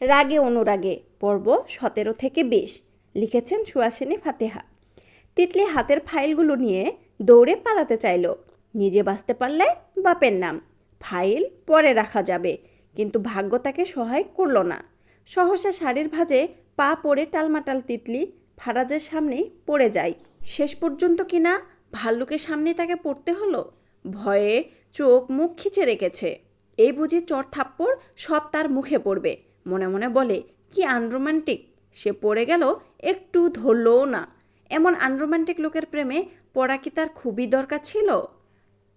রাগে অনুরাগে পর্ব 17 থেকে 20 লিখেছেন সুহাসিনী ফাতেহা। তিতলি হাতের ফাইলগুলো নিয়ে দৌড়ে পালাতে চাইল। নিজে বাঁচতে পারলে বাপের নাম, ফাইল পরে রাখা যাবে, কিন্তু ভাগ্য তাকে সহায় করল না। সহসা শাড়ির ভাঁজে পা পড়ে টালমাটাল তিতলি ফারাজের সামনে পড়ে যায়। শেষ পর্যন্ত কিনা ভাল্লুকের সামনে তাকে পড়তে হলো। ভয়ে চোখ মুখ খিচে রেখেছে। এই বুঝি চড় থাপ্পড় সব তার মুখে পড়বে। মনে মনে বলে, কি আনরোম্যান্টিক। সে পড়ে গেল, একটু ধরলও না। এমন আনরোম্যান্টিক লোকের প্রেমে পড়া কি তার খুবই দরকার ছিল?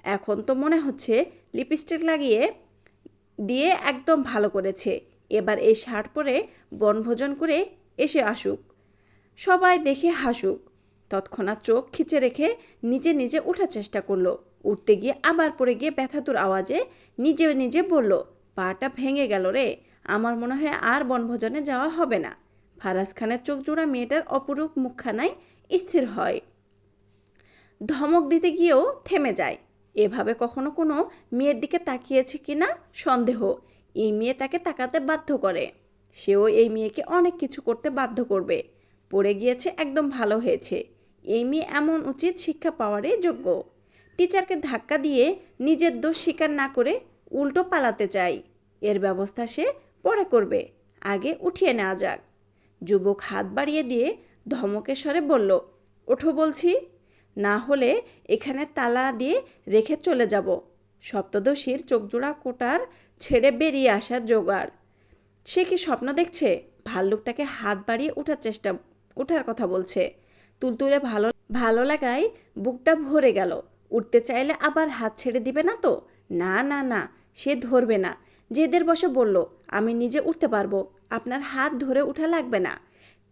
এখন তো মনে হচ্ছে লিপস্টিক লাগিয়ে দিয়ে একদম ভালো করেছে। এবার এই শার্ট পরে বনভোজন করে এসে আসুক, সবাই দেখে হাসুক। তৎক্ষণাৎ চোখ খিচে রেখে নিজে নিজে ওঠার চেষ্টা করলো। উঠতে গিয়ে আবার পড়ে গিয়ে ব্যথাতুর আওয়াজে নিজে নিজে বলল, পাটা ভেঙে গেল রে, আমার মনে হয় আর বনভোজনে যাওয়া হবে না। ফারাজ খানের চোখ জোড়া মেয়েটার অপরূপ মুখখানায় স্থির হয়। ধমক দিতে গিয়েও থেমে যায়। এভাবে কখনো কোনো মেয়ের দিকে তাকিয়েছে কিনা সন্দেহ। এই মেয়ে তাকে তাকাতে বাধ্য করে। সেও এই মেয়েকে অনেক কিছু করতে বাধ্য করবে। পড়ে গিয়েছে, একদম ভালো হয়েছে। এই মেয়ে এমন উচিত শিক্ষা পাওয়ারই যোগ্য। টিচারকে ধাক্কা দিয়ে নিজের দোষ স্বীকার না করে উল্টো পালাতে চাই। এর ব্যবস্থা সে পরে করবে, আগে উঠিয়ে নেওয়া যাক। যুবক হাত বাড়িয়ে দিয়ে ধমকের স্বরে বলল, ওঠো বলছি, না হলে এখানে তালা দিয়ে রেখে চলে যাব। সপ্তদশীর চোখজোড়া কোটার ছেড়ে বেরিয়ে আসার জোগাড়। সে কি স্বপ্ন দেখছে? ভাল্লুক তাকে হাত বাড়িয়ে ওঠার কথা বলছে। তুলতুলে ভালো লাগায় বুকটা ভরে গেল। উঠতে চাইলে আবার হাত ছেড়ে দিবে না তো? না না না, সে ধরবে না। জেদের বসে বলল, আমি নিজে উঠতে পারবো, আপনার হাত ধরে উঠা লাগবে না।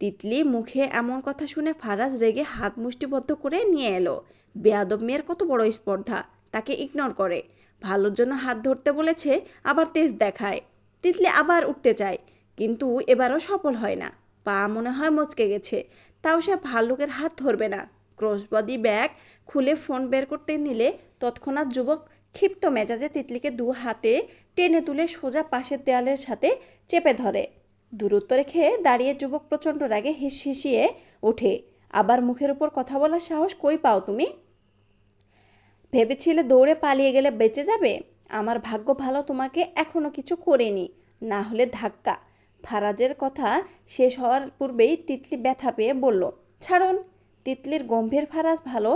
তিতলি মুখে এমন কথা শুনে ফারাজ রেগে হাত মুষ্টিবদ্ধ করে নিয়ে এলো। বেয়াদব মেয়ের কত বড় স্পর্ধা, তাকে ইগনোর করে। ভালোর জন্য হাত ধরতে বলেছে, আবার তেজ দেখায়। তিতলি আবার উঠতে চায়, কিন্তু এবারও সফল হয় না। পা মনে হয় মচকে গেছে, তাও সে ভাল্লুকের হাত ধরবে না। ক্রসবডি ব্যাগ খুলে ফোন বের করতে নিলে তৎক্ষণাৎ যুবক ক্ষিপ্ত মেজাজে তিতলিকে দু হাতে টেনে তুলে সোজা পাশের দেয়ালের সাথে চেপে ধরে। দূরত্ব রেখে দাঁড়িয়ে যুবক প্রচণ্ড রাগে হিসিয়ে ওঠে। আবার মুখের উপর কথা বলার সাহস কই পাও তুমি? ভেবেছিলে দৌড়ে পালিয়ে গেলে বেঁচে যাবে? আমার ভাগ্য ভালো তোমাকে এখনো কিছু করিনি, না হলে ধাক্কা। ফারাজের কথা শেষ হওয়ার পূর্বেই তিতলি ব্যথা পেয়ে বলল, ছাড়ুন। তিতলির গম্ভীর ফারাজ ভালো,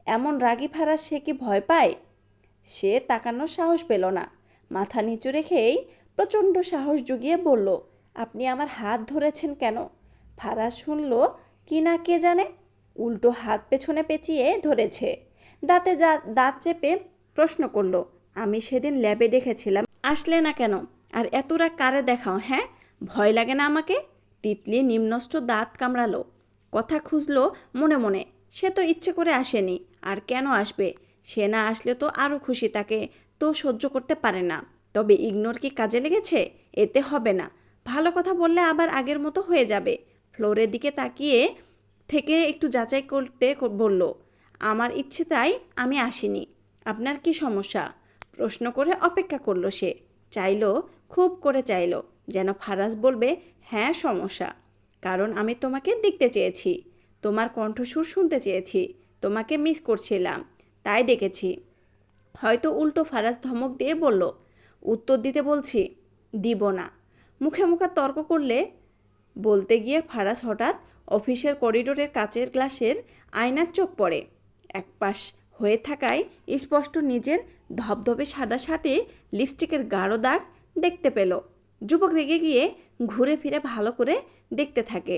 এমন রাগী ফারাজ সে কি ভয় পায়? সে তাকানোর সাহস পেল না। মাথা নিচু রেখেই প্রচণ্ড সাহস জুগিয়ে বলল, আপনি আমার হাত ধরেছেন কেন? ফারাজ শুনল কি না কে জানে, উল্টো হাত পেছনে পেঁচিয়ে ধরেছে। দাঁতে দাঁত চেপে প্রশ্ন করল, আমি সেদিন ল্যাবে দেখেছিলাম, আসলে না কেন? আর এত রাগ কারে দেখাও? হ্যাঁ, ভয় লাগে না আমাকে? তিতলি নিম্নষ্ট দাঁত কামড়ালো। কথা খুঁজলো মনে মনে। সে তো ইচ্ছে করে আসেনি, আর কেন আসবে? সে না আসলে তো আরও খুশি, তাকে তো সহ্য করতে পারে না। তবে ইগনোর কি কাজে লেগেছে? এতে হবে না। ভালো কথা বললে আবার আগের মতো হয়ে যাবে। ফ্লোরের দিকে তাকিয়ে থেকে একটু যাচাই করতে বলল, আমার ইচ্ছে তাই আমি আসিনি। আপনার কি সমস্যা? প্রশ্ন করে অপেক্ষা করলো সে। চাইলো, খুব করে চাইলো যেন ফারাজ বলবে, হ্যাঁ সমস্যা। কারণ আমি তোমাকে দেখতে চেয়েছি, তোমার কণ্ঠস্বর শুনতে চেয়েছি, তোমাকে মিস করছিলাম, তাই ডেকেছি। হয়তো উল্টো ফারাজ ধমক দিয়ে বলল, উত্তর দিতে বলছি, দিব না। মুখে মুখে তর্ক করলে বলতে গিয়ে ফারাজ হঠাৎ অফিসের করিডোরের কাচের গ্লাসের আয়নার চোখ পড়ে। একপাশ হয়ে থাকায় স্পষ্ট নিজের ধবধবে সাদা শার্টে লিপস্টিকের গাঢ় দাগ দেখতে পেল। যুবক রেগে গিয়ে ঘুরে ফিরে ভালো করে দেখতে থাকে।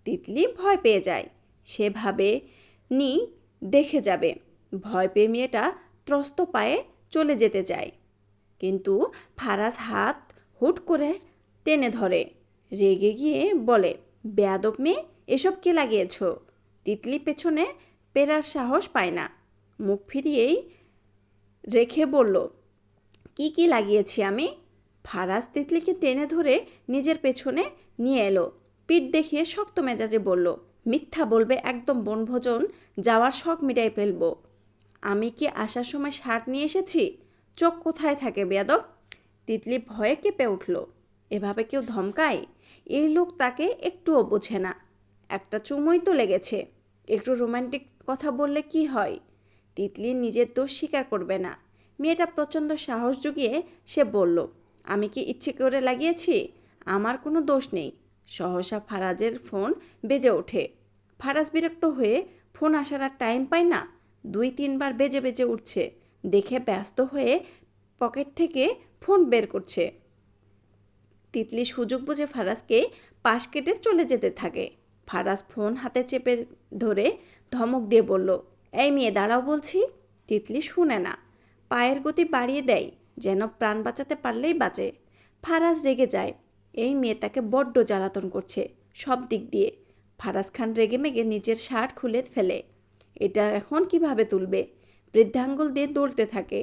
তিতলি ভয় পেয়ে যায়। সে ভাবে নি দেখে যাবে। ভয় পেয়ে মেয়েটা ত্রস্ত পায়ে চলে যেতে চায়, কিন্তু ফারাজ হাত হুট করে টেনে ধরে। রেগে গিয়ে বলে, বেয়াদব মেয়ে, এসব কে লাগিয়েছ? তিতলি পেছনে পেরার সাহস পায় না। মুখ ফিরিয়েই রেখে বলল, কি লাগিয়েছি আমি? ফারাজ তিতলিকে টেনে ধরে নিজের পেছনে নিয়ে এলো। পিঠ দেখিয়ে শক্ত মেজাজে বলল, মিথ্যা বলবে একদম, বনভোজন যাওয়ার শখ মিটাই ফেলবো। আমি কি আসার সময় শার্ট নিয়ে এসেছি? চোখ কোথায় থাকে বেয়াদব? তিতলি ভয়ে কেঁপে উঠল। এভাবে কেউ ধমকায়? এই লোক তাকে একটুও বোঝে না। একটা চুমোই তো লেগেছে, একটু রোমান্টিক কথা বললে কি হয়? তিতলি নিজের দোষ স্বীকার করবে না। মেয়েটা প্রচণ্ড সাহস জুগিয়ে সে বলল, আমি কি ইচ্ছে করে লাগিয়েছি? আমার কোনো দোষ নেই। সহসা ফারাজের ফোন বেজে ওঠে। ফারাজ বিরক্ত হয়ে ফোন আসার আর টাইম পায় না। 2-3 বার বেজে বেজে উঠছে দেখে ব্যস্ত হয়ে পকেট থেকে ফোন বের করছে। তিতলি সুযোগ বুঝে ফারাজকে পাশ কেটে চলে যেতে থাকে। ফারাজ ফোন হাতে চেপে ধরে ধমক দিয়ে বলল, এই মেয়ে দাঁড়াও বলছি। তিতলি শুনে না, পায়ের গতি বাড়িয়ে দেয় যেন প্রাণ বাঁচাতে পারলেই বাঁচে। ফারাজ রেগে যায়। এই মেয়ে তাকে বড্ড জ্বালাতন করছে সব দিক দিয়ে। ফারাজ খান রেগে মেগে নিজের শার্ট খুলে ফেলে। এটা এখন কিভাবে তুলবে? বৃদ্ধাঙ্গুল দিয়ে দৌড়তে থাকে।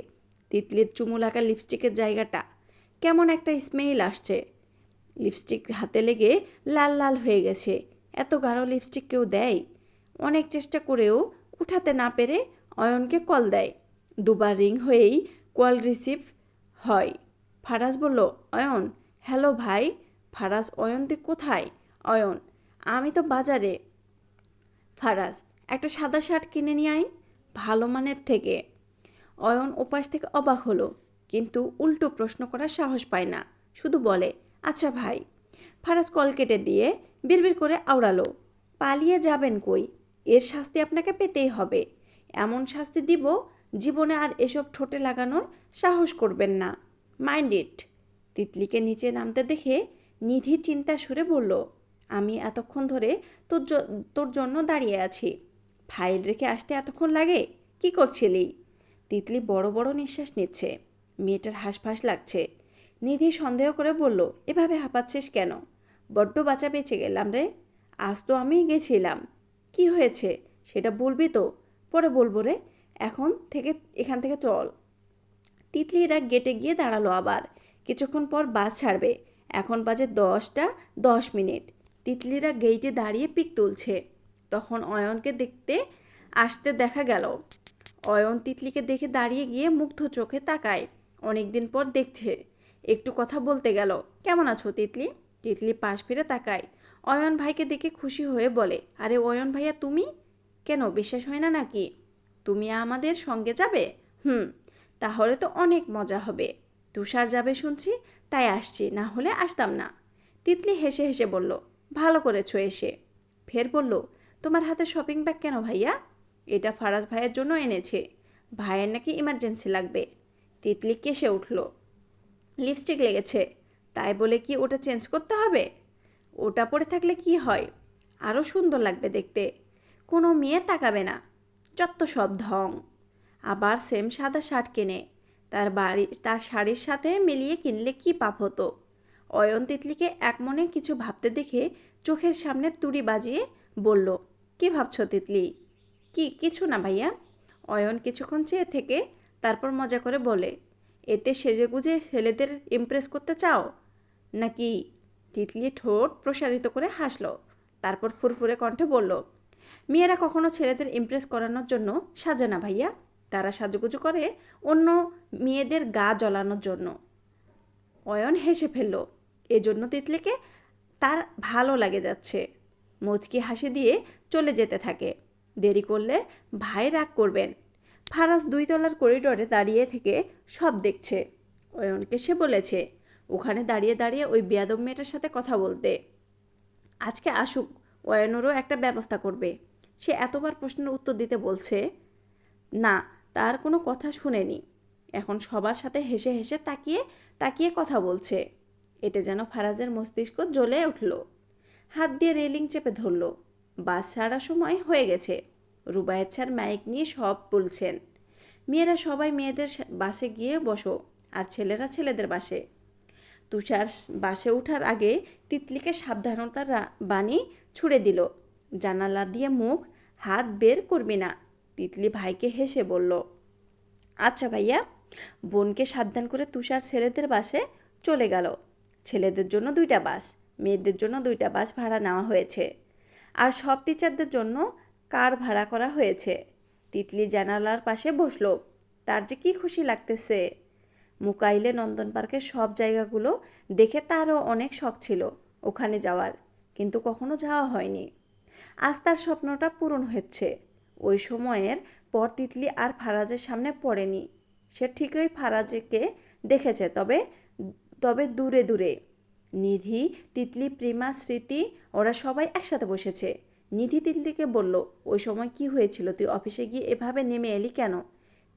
তিতলির চুমু লাগা লিপস্টিকের জায়গাটা কেমন একটা স্মেল আসছে। লিপস্টিক হাতে লেগে লাল লাল হয়ে গেছে। এত গাঢ় লিপস্টিক কেউ দেয়? অনেক চেষ্টা করেও উঠাতে না পেরে অয়নকে কল দেয়। 2বার রিং হয়েই কল রিসিভ হয়। ফারাজ বলল, অয়ন। হ্যালো ভাই। ফারাজ, অয়ন তুই কোথায়? অয়ন, আমি তো বাজারে। ফারাজ, একটা সাদা শার্ট কিনে নিয়ে আয়, ভালো মানের থেকে। অয়ন ওপাশ থেকে অবাক হলো, কিন্তু উল্টো প্রশ্ন করার সাহস পায় না, শুধু বলে, আচ্ছা ভাই। ফারাজ কল কেটে দিয়ে বিড়বিড় করে আওড়ালো, পালিয়ে যাবেন কই? এর শাস্তি আপনাকে পেতেই হবে। এমন শাস্তি দিব জীবনে আর এসব ঠোঁটে লাগানোর সাহস করবেন না। Mind it. তিতলিকে নিচে নামতে দেখে নিধি চিন্তা সুরে বলল, আমি এতক্ষণ ধরে তোর জন্য দাঁড়িয়ে আছি। ফাইল রেখে আসতে এতক্ষণ লাগে? কি করছিলি? তিতলি বড় বড় নিঃশ্বাস নিচ্ছে। মেয়েটার হাঁসফাঁস লাগছে। নিধি সন্দেহ করে বলল, এভাবে হাঁপাচ্ছিস কেন? বড্ড বাঁচা বেঁচে গেলাম রে। আজ তো আমি গেছিলাম। কি হয়েছে সেটা বলবি তো? পরে বলবো রে, এখান থেকে চল। তিতলিরা গেটে গিয়ে দাঁড়ালো আবার। কিছুক্ষণ পর বাস ছাড়বে। এখন বাজে 10টা 10 মিনিট। তিতলিরা গেইটে দাঁড়িয়ে পিক তুলছে। তখন অয়নকে দেখতে আসতে দেখা গেল। অয়ন তিতলিকে দেখে দাঁড়িয়ে গিয়ে মুগ্ধ চোখে তাকায়। অনেকদিন পর দেখছে। একটু কথা বলতে গেল, কেমন আছো তিতলি? তিতলি পাশ ফিরে তাকায়। অয়ন ভাইকে দেখে খুশি হয়ে বলে, আরে অয়ন ভাইয়া তুমি? কেন, বিশ্বাস হয় না নাকি? তুমি আমাদের সঙ্গে যাবে? তাহলে তো অনেক মজা হবে। তুষার যাবে শুনছি, তাই আসছি, না হলে আসতাম না। তিতলি হেসে হেসে বলল, ভালো করেছো এসে। ফের বলল, তোমার হাতে শপিং ব্যাগ কেন ভাইয়া? এটা ফারাজ ভাইয়ের জন্য এনেছে। ভাইয়ের নাকি ইমার্জেন্সি লাগবে। তিতলি কেসে উঠল। লিপস্টিক লেগেছে, তাই বলে কি ওটা চেঞ্জ করতে হবে? ওটা পরে থাকলে কি হয়? আরও সুন্দর লাগবে দেখতে। কোনো মেয়ে তাকাবে না। যত সব ঢং। আবার সেম সাদা শার্ট কেনে। তার শাড়ির সাথে মিলিয়ে কিনলে কি পাপ হতো? অয়ন তিতলিকে একমনে কিছু ভাবতে দেখে চোখের সামনে তুড়ি বাজিয়ে বলল, কি ভাবছো তিতলি? কিছু না ভাইয়া। অয়ন কিছুক্ষণ চেয়ে থেকে তারপর মজা করে বলে, এতে সেজেগুজে ছেলেদের ইমপ্রেস করতে চাও নাকি? তিতলি ঠোঁট প্রসারিত করে হাসল। তারপর ফুরফুরে কণ্ঠে বলল, মেয়েরা কখনো ছেলেদের ইমপ্রেস করানোর জন্য সাজে না ভাইয়া। তারা সাজুগুজু করে অন্য মেয়েদের গা জ্বলানোর জন্য। অয়ন হেসে ফেলল। এজন্য তিতলিকে তার ভালো লাগে যাচ্ছে। মুচকি হাসি দিয়ে চলে যেতে থাকে। দেরি করলে ভাই রাগ করবেন। ফারাজ 2 তলার করিডোরে দাঁড়িয়ে থেকে সব দেখছে। অয়নকে সে বলেছে ওখানে দাঁড়িয়ে দাঁড়িয়ে ওই বেয়াদব মেয়েটার সাথে কথা বলতে। আজকে আসুক, অয়নেরও একটা ব্যবস্থা করবে। সে এতবার প্রশ্নের উত্তর দিতে বলছে না, তার কোনো কথা শুনেনি। এখন সবার সাথে হেসে হেসে তাকিয়ে তাকিয়ে কথা বলছে। এতে যেন ফারাজের মস্তিষ্ক জ্বলে উঠল। হাত দিয়ে রেলিং চেপে ধরল। বাস ছাড়ার সময় হয়ে গেছে। রুবায়েত স্যার মাইক নিয়ে সব বলছেন, মেয়েরা সবাই মেয়েদের বাসে গিয়ে বসো, আর ছেলেরা ছেলেদের বাসে। তুষার বাসে ওঠার আগে তিতলিকে সাবধানতার বাণী ছুড়ে দিল, জানালা দিয়ে মুখ হাত বের করবি না। তিতলি ভাইকে হেসে বলল, আচ্ছা ভাইয়া। বোনকে সাবধান করে তুষার ছেলেদের বাসে চলে গেল। ছেলেদের জন্য 2টা বাস, মেয়েদের জন্য 2টা বাস ভাড়া নেওয়া হয়েছে। আর সব টিচারদের জন্য কার ভাড়া করা হয়েছে। তিতলি জানালার পাশে বসলো। তার যে কি খুশি লাগতেছে। মুকাইলে নন্দন পার্কের সব জায়গাগুলো দেখে তারও অনেক শখ ছিল ওখানে যাওয়ার, কিন্তু কখনো যাওয়া হয়নি। আজ তার স্বপ্নটা পূরণ হচ্ছে। ওই সময়ের পর তিতলি আর ফারাজের সামনে পড়েনি। সে ঠিকই ফারাজকে দেখেছে, তবে তবে দূরে দূরে। নিধি, তিতলি, প্রিমা, স্মৃতি ওরা সবাই একসাথে বসেছে। নিধি তিতলিকে বলল, ওই সময় কি হয়েছিল? তুই অফিসে গিয়ে এভাবে নেমে এলি কেন?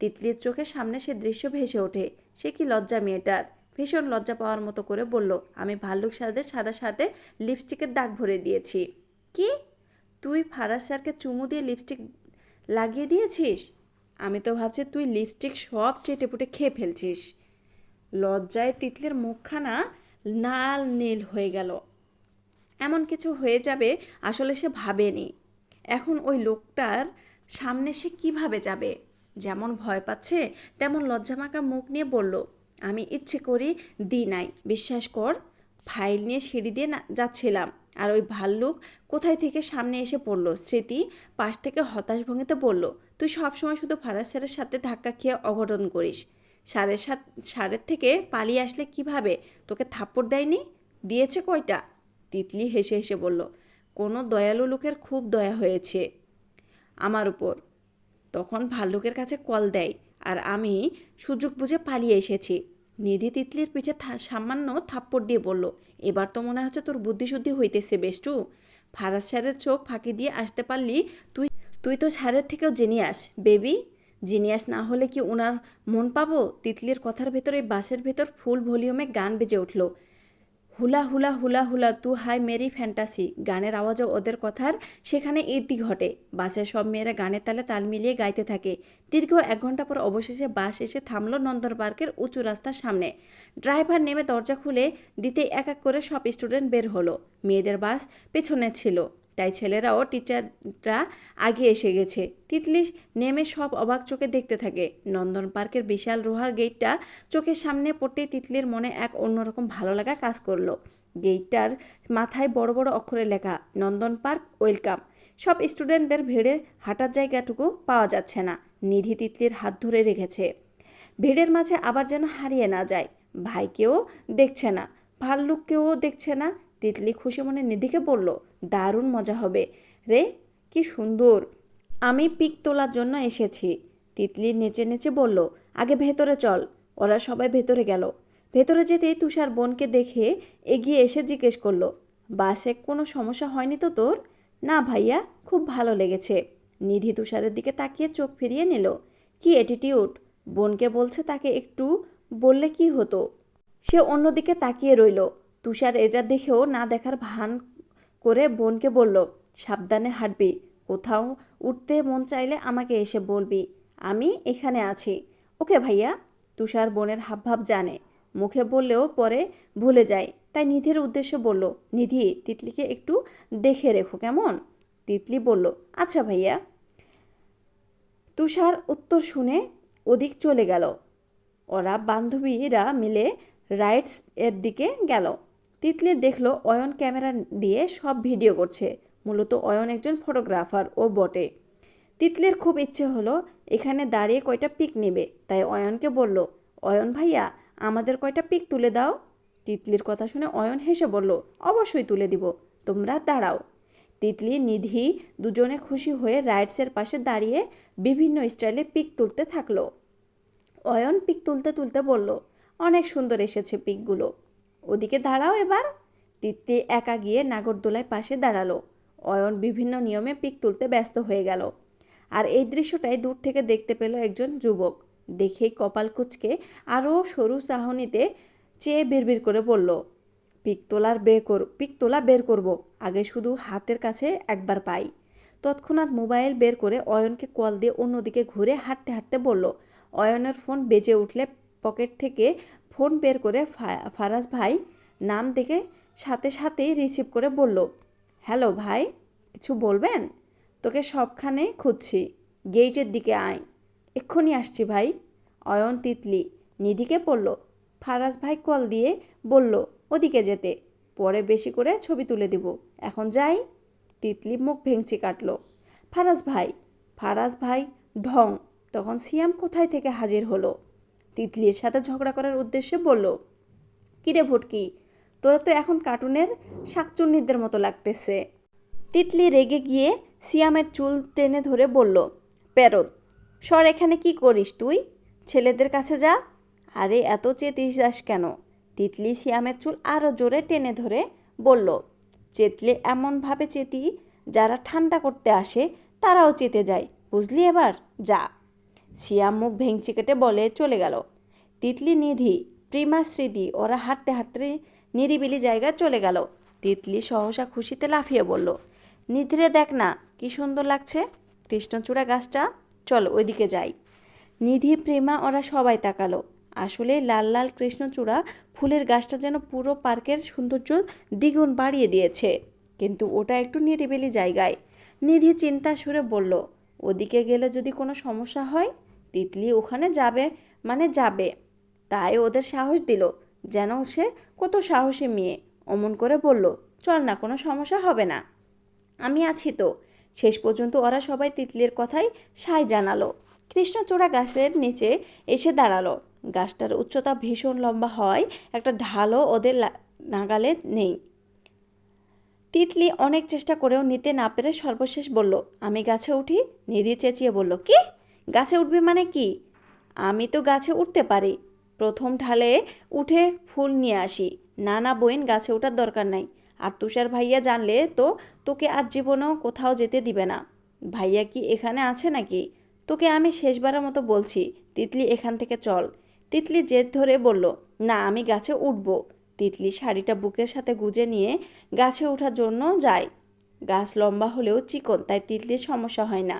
তিতলির চোখের সামনে সে দৃশ্য ভেসে ওঠে। সে কি লজ্জা মেয়েটার! ভীষণ লজ্জা পাওয়ার মতো করে বলল, আমি ভাল্লুক সাজে সাদা শার্টে লিপস্টিকের দাগ ভরে দিয়েছি। কি? তুই ফারাজ স্যারকে চুমু দিয়ে লিপস্টিক লাগিয়ে দিয়েছিস? আমি তো ভাবছি তুই লিপস্টিক সব চেটেপুটে খেয়ে ফেলছিস। লজ্জায় তিতলির মুখখানা লাল নীল হয়ে গেল। এমন কিছু হয়ে যাবে আসলে সে ভাবেনি। এখন ওই লোকটার সামনে সে কিভাবে যাবে? যেমন ভয় পাচ্ছে তেমন লজ্জামাখা মুখ নিয়ে বলল, আমি ইচ্ছে করি দিই নাই, বিশ্বাস কর। ফাইল নিয়ে সিঁড়ি দিয়ে যাচ্ছিলাম, আর ওই ভাল্লুক কোথায় থেকে সামনে এসে পড়ল। স্মৃতি পাশ থেকে হতাশ ভঙ্গিতে বলল, তুই সবসময় শুধু ফারাজ স্যারের সাথে ধাক্কা খেয়ে অঘটন করিস। সারের থেকে পালিয়ে আসলে কিভাবে? তোকে থাপ্পড় দেয়নি? দিয়েছে কয়টা? তিতলি হেসে হেসে বলল, কোনো দয়ালু লোকের খুব দয়া হয়েছে আমার উপর। তখন ভাল্লুকের কাছে কল দেয়, আর আমি সুযোগ বুঝে পালিয়ে এসেছি। নিধি তিতলির পিঠে সামান্য থাপ্পড় দিয়ে বলল, এবার তো মনে হচ্ছে তোর বুদ্ধিশুদ্ধি হইতেছে বেষ্টু। ফারাজ স্যারের চোখ ফাঁকি দিয়ে আসতে পারলি তুই। তুই তো স্যারের থেকেও জিনিয়াস বেবি। জিনিয়াস না হলে কি ওনার মন পাবো? তিতলির কথার ভেতরে বাসের ভেতর ফুল ভলিউমে গান বেজে উঠল। হুলা হুলা হুলা হুলা তু হাই মেরি ফ্যান্টাসি। গানের আওয়াজও ওদের কথার সেখানে ইতি ঘটে। বাসের সব মেয়েরা গানের তালে তাল মিলিয়ে গাইতে থাকে। দীর্ঘ 1 ঘন্টা পর অবশেষে বাস এসে থামলো নন্দন পার্কের উঁচু রাস্তার সামনে। ড্রাইভার নেমে দরজা খুলে দিতে এক এক করে সব স্টুডেন্ট বের হলো। মেয়েদের বাস পেছনে ছিল, তাই ছেলেরাও টিচাররা আগে এসে গেছে। তিতলি নেমে সব অবাক চোখে দেখতে থাকে। নন্দন পার্কের বিশাল লোহার গেটটা চোখের সামনে পড়তেই তিতলির মনে এক অন্যরকম ভালো লাগা কাজ করলো। গেটটার মাথায় বড় বড় অক্ষরে লেখা, নন্দন পার্ক ওয়েলকাম। সব স্টুডেন্টদের ভিড়ে হাঁটার জায়গাটুকু পাওয়া যাচ্ছে না। নিধি তিতলির হাত ধরে রেখেছে, ভিড়ের মাঝে আবার যেন হারিয়ে না যায়। ভাইকেও দেখছে না, ভাল্লুককেও দেখছে না। তিতলি খুশি মনে নিধিকে বলল, দারুণ মজা হবে রে, কি সুন্দর। আমি পিক তোলার জন্য এসেছি। তিতলি নেচে নেচে বলল, আগে ভেতরে চল। ওরা সবাই ভেতরে গেল। ভেতরে যেতেই তুষার বোনকে দেখে এগিয়ে এসে জিজ্ঞেস করলো, বাসে কোনো সমস্যা হয়নি তো তোর? না ভাইয়া, খুব ভালো লেগেছে। নিধি তুষারের দিকে তাকিয়ে চোখ ফিরিয়ে নিল। কি অ্যাটিটিউড! বোনকে বলছে তাকে একটু বললে কি হতো। সে অন্যদিকে তাকিয়ে রইল। তুষার এটা দেখেও না দেখার ভান করে বোনকে বলল, সাবধানে হাঁটবি। কোথাও উঠতে মন চাইলে আমাকে এসে বলবি, আমি এখানে আছি। ওকে ভাইয়া। তুষার বোনের হাবভাব জানে, মুখে বললেও পরে ভুলে যায়। তাই নিধির উদ্দেশ্যে বলল, নিধি, তিতলিকে একটু দেখে রেখো কেমন? তিতলি বলল, আচ্ছা ভাইয়া। তুষার উত্তর শুনে ওদিক চলে গেল। ওরা বান্ধবীরা মিলে রাইডস এর দিকে গেল। তিতলি দেখল অয়ন ক্যামেরা দিয়ে সব ভিডিও করছে। মূলত অয়ন একজন ফটোগ্রাফার ও বটে। তিতলির খুব ইচ্ছে হলো এখানে দাঁড়িয়ে কয়টা পিক নেবে, তাই অয়নকে বলল, অয়ন ভাইয়া, আমাদের কয়টা পিক তুলে দাও। তিতলির কথা শুনে অয়ন হেসে বলল, অবশ্যই তুলে দিব, তোমরা দাঁড়াও। তিতলি নিধি দুজনে খুশি হয়ে রাইডসের পাশে দাঁড়িয়ে বিভিন্ন স্টাইলে পিক তুলতে থাকলো। অয়ন পিক তুলতে তুলতে বলল, অনেক সুন্দর এসেছে পিকগুলো। ওদিকে দাঁড়াও এবার। তিতলি একা গিয়ে নাগরদোলায় পাশে দাঁড়ালো। অয়ন বিভিন্ন নিয়মে পিক তুলতে ব্যস্ত হয়ে গেল। আর এই দৃশ্যটাই দূর থেকে দেখতে পেল একজন যুবক। দেখেই কপাল কুঁচকে আরও সরু চাহনিতে চেয়ে বিড়বিড় করে বলল, পিক তোলা বের করব, আগে শুধু হাতের কাছে একবার পাই। তৎক্ষণাৎ মোবাইল বের করে অয়নকে কল দিয়ে অন্যদিকে ঘুরে হাঁটতে হাঁটতে বলল। অয়নের ফোন বেজে উঠলে পকেট থেকে ফোন বের করে ফারাজ ভাই নাম দেখে সাথে সাথেই রিসিভ করে বলল, হ্যালো ভাই, কিছু বলবেন? তোকে সবখানে খুঁজছি, গেইটের দিকে আয়। এক্ষুনি আসছি ভাই। অয়ন তিতলি নিধিকে বলল। ফারাজ ভাই কল দিয়ে বলল ওদিকে যেতে, পরে বেশি করে ছবি তুলে দিব। এখন যাই। তিতলি মুখ ভেঙচি কাটল। ফারাজ ভাই ঢং। তখন সিয়াম কোথায় থেকে হাজির হলো। তিতলির সাথে ঝগড়া করার উদ্দেশ্যে বলল, কিরে ভুটকি, তোরা তো এখন কার্টুনের শাকচুন্নিদের মতো লাগতেছে। তিতলি রেগে গিয়ে সিয়ামের চুল টেনে ধরে বলল, প্যারত, সর, এখানে কি করিস তুই? ছেলেদের কাছে যা। আরে এত চেতিস যাস কেন? তিতলি সিয়ামের চুল আরও জোরে টেনে ধরে বলল, চেতলে এমনভাবে চেতি, যারা ঠান্ডা করতে আসে তারাও চেতে যায়, বুঝলি? এবার যা। সিয়াম মুখ ভেঙচি কেটে বলে চলে গেল। তিতলি, নিধি, প্রিমা, স্মৃতি ওরা হাঁটতে হাঁটতে নিরিবিলি জায়গায় চলে গেল। তিতলি সহসা খুশিতে লাফিয়ে বলল, নিধিরে দেখ না কি সুন্দর লাগছে কৃষ্ণচূড়া গাছটা, চল ওইদিকে যাই। নিধি, প্রেমা ওরা সবাই তাকালো। আসলে লাল লাল কৃষ্ণচূড়া ফুলের গাছটা যেন পুরো পার্কের সৌন্দর্য দ্বিগুণ বাড়িয়ে দিয়েছে। কিন্তু ওটা একটু নিরিবিলি জায়গায়। নিধি চিন্তা সুরে বলল, ওদিকে গেলে যদি কোনো সমস্যা হয়? তিতলি ওখানে যাবে মানে যাবে, তাই ওদের সাহস দিল, যেন সে কত সাহসী মেয়ে। অমন করে বলল, চল না, কোনো সমস্যা হবে না, আমি আছি তো। শেষ পর্যন্ত ওরা সবাই তিতলির কথাই সায় জানালো। কৃষ্ণচূড়া গাছের নিচে এসে দাঁড়ালো। গাছটার উচ্চতা ভীষণ লম্বা হওয়ায় একটা ঢালও ওদের নাগালে নেই। তিতলি অনেক চেষ্টা করেও নিতে না পেরে সর্বশেষ বলল, আমি গাছে উঠি। নিধি চেঁচিয়ে বলল, কি? গাছে উঠবি মানে কি? আমি তো গাছে উঠতে পারি, প্রথম ঢালে উঠে ফুল নিয়ে আসি। না না বোন, গাছে ওঠার দরকার নাই। আর তুষার ভাইয়া জানলে তো তোকে আর জীবনেও কোথাও যেতে দিবে না। ভাইয়া কি এখানে আছে নাকি? তোকে আমি শেষবারের মতো বলছি, তিতলি এখান থেকে চল। তিতলি জেদ ধরে বলল, না, আমি গাছে উঠব। তিতলি শাড়িটা বুকের সাথে গুজে নিয়ে গাছে ওঠার জন্য যায়। গাছ লম্বা হলেও চিকন, তাই তিতলির সমস্যা হয় না।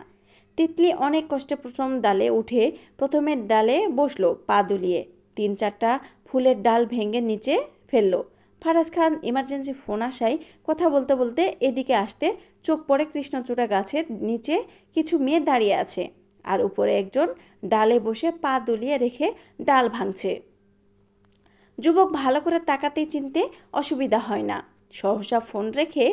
তিতলি অনেক কষ্টে প্রথম ডালে উঠে প্রথমের ডালে বসলো পা দুলিয়ে। 3-4টা ফুলের ডাল ভেঙে নিচে ফেললো। ফারাজ খান ইমার্জেন্সি ফোন আসায় কথা বলতে বলতে এদিকে আসতে চোখ পড়ে কৃষ্ণচূড়া গাছের নিচে কিছু মেয়ে দাঁড়িয়ে আছে, আর উপরে একজন ডালে বসে পা দুলিয়ে রেখে ডাল ভাঙছে। যুবক ভালো করে তাকাতেই চিনতে অসুবিধা হয় না। সহসা ফোন রেখে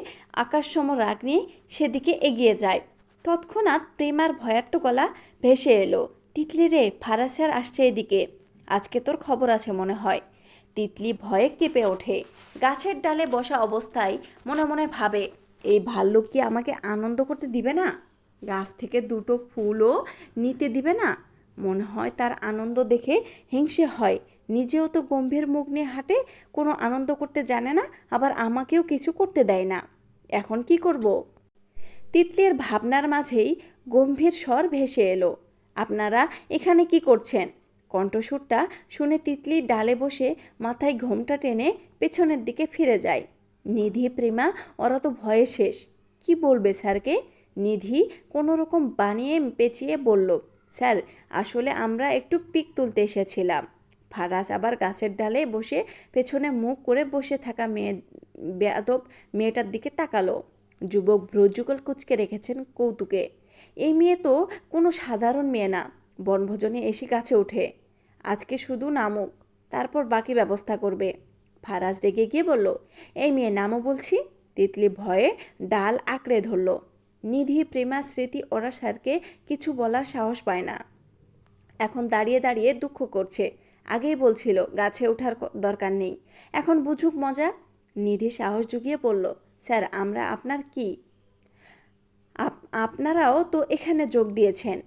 আকাশসম রাগ নিয়ে সেদিকে এগিয়ে যায়। তৎক্ষণাৎ প্রেমার ভয়ার্ত গলা ভেসে এলো, তিতলি রে, ফারাজ স্যার আসছে এদিকে, আজকে তোর খবর আছে মনে হয়। তিতলি ভয়ে কেঁপে ওঠে। গাছের ডালে বসা অবস্থায় মনে মনে ভাবে, এই ভাল্লুক কি আমাকে আনন্দ করতে দিবে না? গাছ থেকে দুটো ফুলও নিতে দিবে না। মনে হয় তার আনন্দ দেখে হিংসে হয়। নিজেও তো গম্ভীর মুখ নিয়ে হাঁটে, কোনো আনন্দ করতে জানে না, আবার আমাকেও কিছু করতে দেয় না। এখন কি করব? তিতলির ভাবনার মাঝেই গম্ভীর স্বর ভেসে এলো, আপনারা এখানে কি করছেন? কণ্ঠস্বরটা শুনে তিতলি ডালে বসে মাথায় ঘোমটা টেনে পেছনের দিকে ফিরে যায়। নিধি, প্রেমা ওরা তো ভয়ে শেষ। কি বলবে স্যারকে? নিধি কোনো রকম বানিয়ে পেঁচিয়ে বলল, স্যার, আসলে আমরা একটু পিক তুলতে এসেছিলাম। ফারাজ আবার গাছের ডালে বসে পেছনে মুখ করে বসে থাকা বেয়াদব মেয়েটার দিকে তাকালো। যুবক ভ্রুযুগল কুঁচকে রেখেছেন কৌতুকে। এই মেয়ে তো কোনো সাধারণ মেয়ে না, বনভোজনে এসে গাছে ওঠে। আজকে শুধু নামুক, তারপর বাকি ব্যবস্থা করবে। ফারাজ রেগে গিয়ে বলল, এই মেয়ে নামও বলছি। তিতলি ভয়ে ডাল আঁকড়ে ধরল। নিধি, প্রেমা, স্মৃতি ওরা স্যারকে কিছু বলার সাহস পায় না। এখন দাঁড়িয়ে দাঁড়িয়ে দুঃখ করছে। আগেই বলছিল গাছে ওঠার দরকার নেই, এখন বুঝুক মজা। নিধি সাহস জুগিয়ে বলল, স্যার, আমরা আপনার কি? আপনারাও তো এখানে যোগ দিয়েছেন,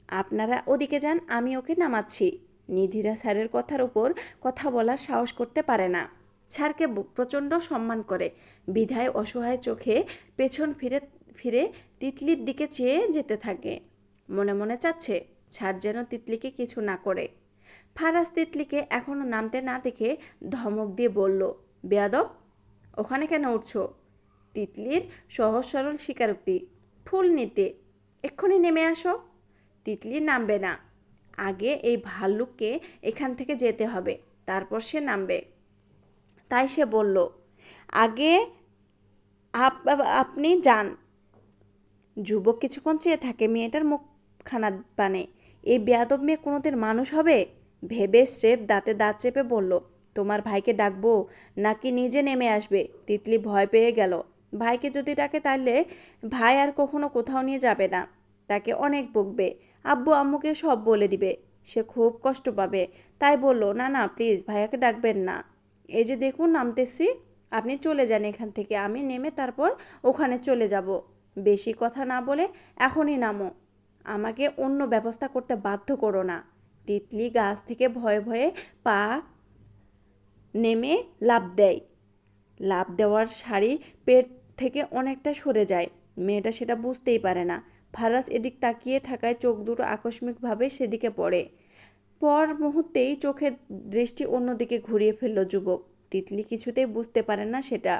আপনারা ওদিকে যান, আমি ওকে নামাচ্ছি। নিধিরা স্যারের কথার উপর কথা বলার সাহস করতে পারে না। স্যারকে প্রচণ্ড সম্মান করে, বিধায় অসহায় চোখে পেছন ফিরে ফিরে তিতলির দিকে চেয়ে যেতে থাকে। মনে মনে চাচ্ছে স্যার যেন তিতলিকে কিছু না করে। ফারাজ তিতলিকে এখনও নামতে না দেখে ধমক দিয়ে বলল, বেয়াদব, ওখানে কেন উঠছো? তিতলির সহজ সরল স্বীকারোক্তি, ফুল নিতে। এক্ষুনি নেমে আসো। তিতলি নামবে না, আগে এই ভাল্লুককে এখান থেকে যেতে হবে, তারপর সে নামবে। তাই সে বলল, আগে আপনি যান। যুবক কিছুক্ষণ চেয়ে থাকে মেয়েটার মুখখানা পানে। এই বেয়াদব মেয়ে কোনোদিন মানুষ হবে ভেবে স্রেফ দাঁতে দাঁত চেপে বলল, তোমার ভাইকে ডাকবো নাকি নিজে নেমে আসবে? তিতলি ভয় পেয়ে গেল। ভাইকে যদি ডাকে তাহলে ভাই আর কখনো কোথাও নিয়ে যাবে না, তাকে অনেক বকবে, আব্বু আম্মুকে সব বলে দিবে। সে খুব কষ্ট পাবে। তাই বলল, না না প্লিজ ভাইয়াকে ডাকবেন না, এই যে দেখুন নামতেছি, আপনি চলে যান এখান থেকে, আমি নেমে তারপর ওখানে চলে যাব। বেশি কথা না বলে এখনই নামো, আমাকে অন্য ব্যবস্থা করতে বাধ্য করো না। তিতলি গাছ থেকে ভয়ে ভয়ে পা নেমে লাফ দেয়। লাফ দেওয়ার শাড়ি পেট থেকে অনেকটা সরে যায়। মেয়েটা সেটা বুঝতেই পারে না। ফারাজ এদিক তাকিয়ে থাকায় চোখ দুটো আকস্মিকভাবে সেদিকে পড়ে। পর মুহূর্তেই চোখের দৃষ্টি অন্যদিকে ঘুরিয়ে ফেলল যুবক। তিতলি কিছুতেই বুঝতে পারে না সেটা।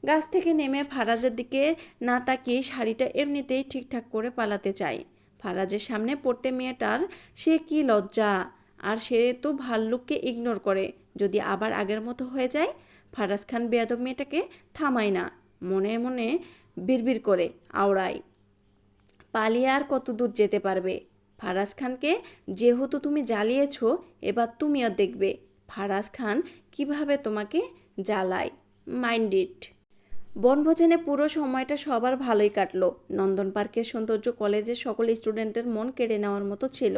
গাছ থেকে নেমে ফারাজের দিকে না তাকিয়ে শাড়িটা এমনিতেই ঠিকঠাক করে পালাতে চায়। ফারাজের সামনে পড়তে মেয়েটার সে কি লজ্জা! আর সে তো ভাল্লুককে ইগনোর করে। যদি আবার আগের মতো হয়ে যায়? ফারাজ খান বেয়াদব মেয়েটাকে থামায় না, মনে মনে বিড়বিড় করে আওড়ায়, পালিয়ে আর কত দূর যেতে পারবে? ফারাজ খানকে যেহেতু তুমি জ্বালিয়েছ, এবার তুমিও দেখবে ফারাজ খান কিভাবে তোমাকে জ্বালায়। Mind it. বনভোজনে পুরো সময়টা সবার ভালোই কাটলো। নন্দন পার্কের সৌন্দর্য কলেজের সকল স্টুডেন্টের মন কেড়ে নেওয়ার মতো ছিল।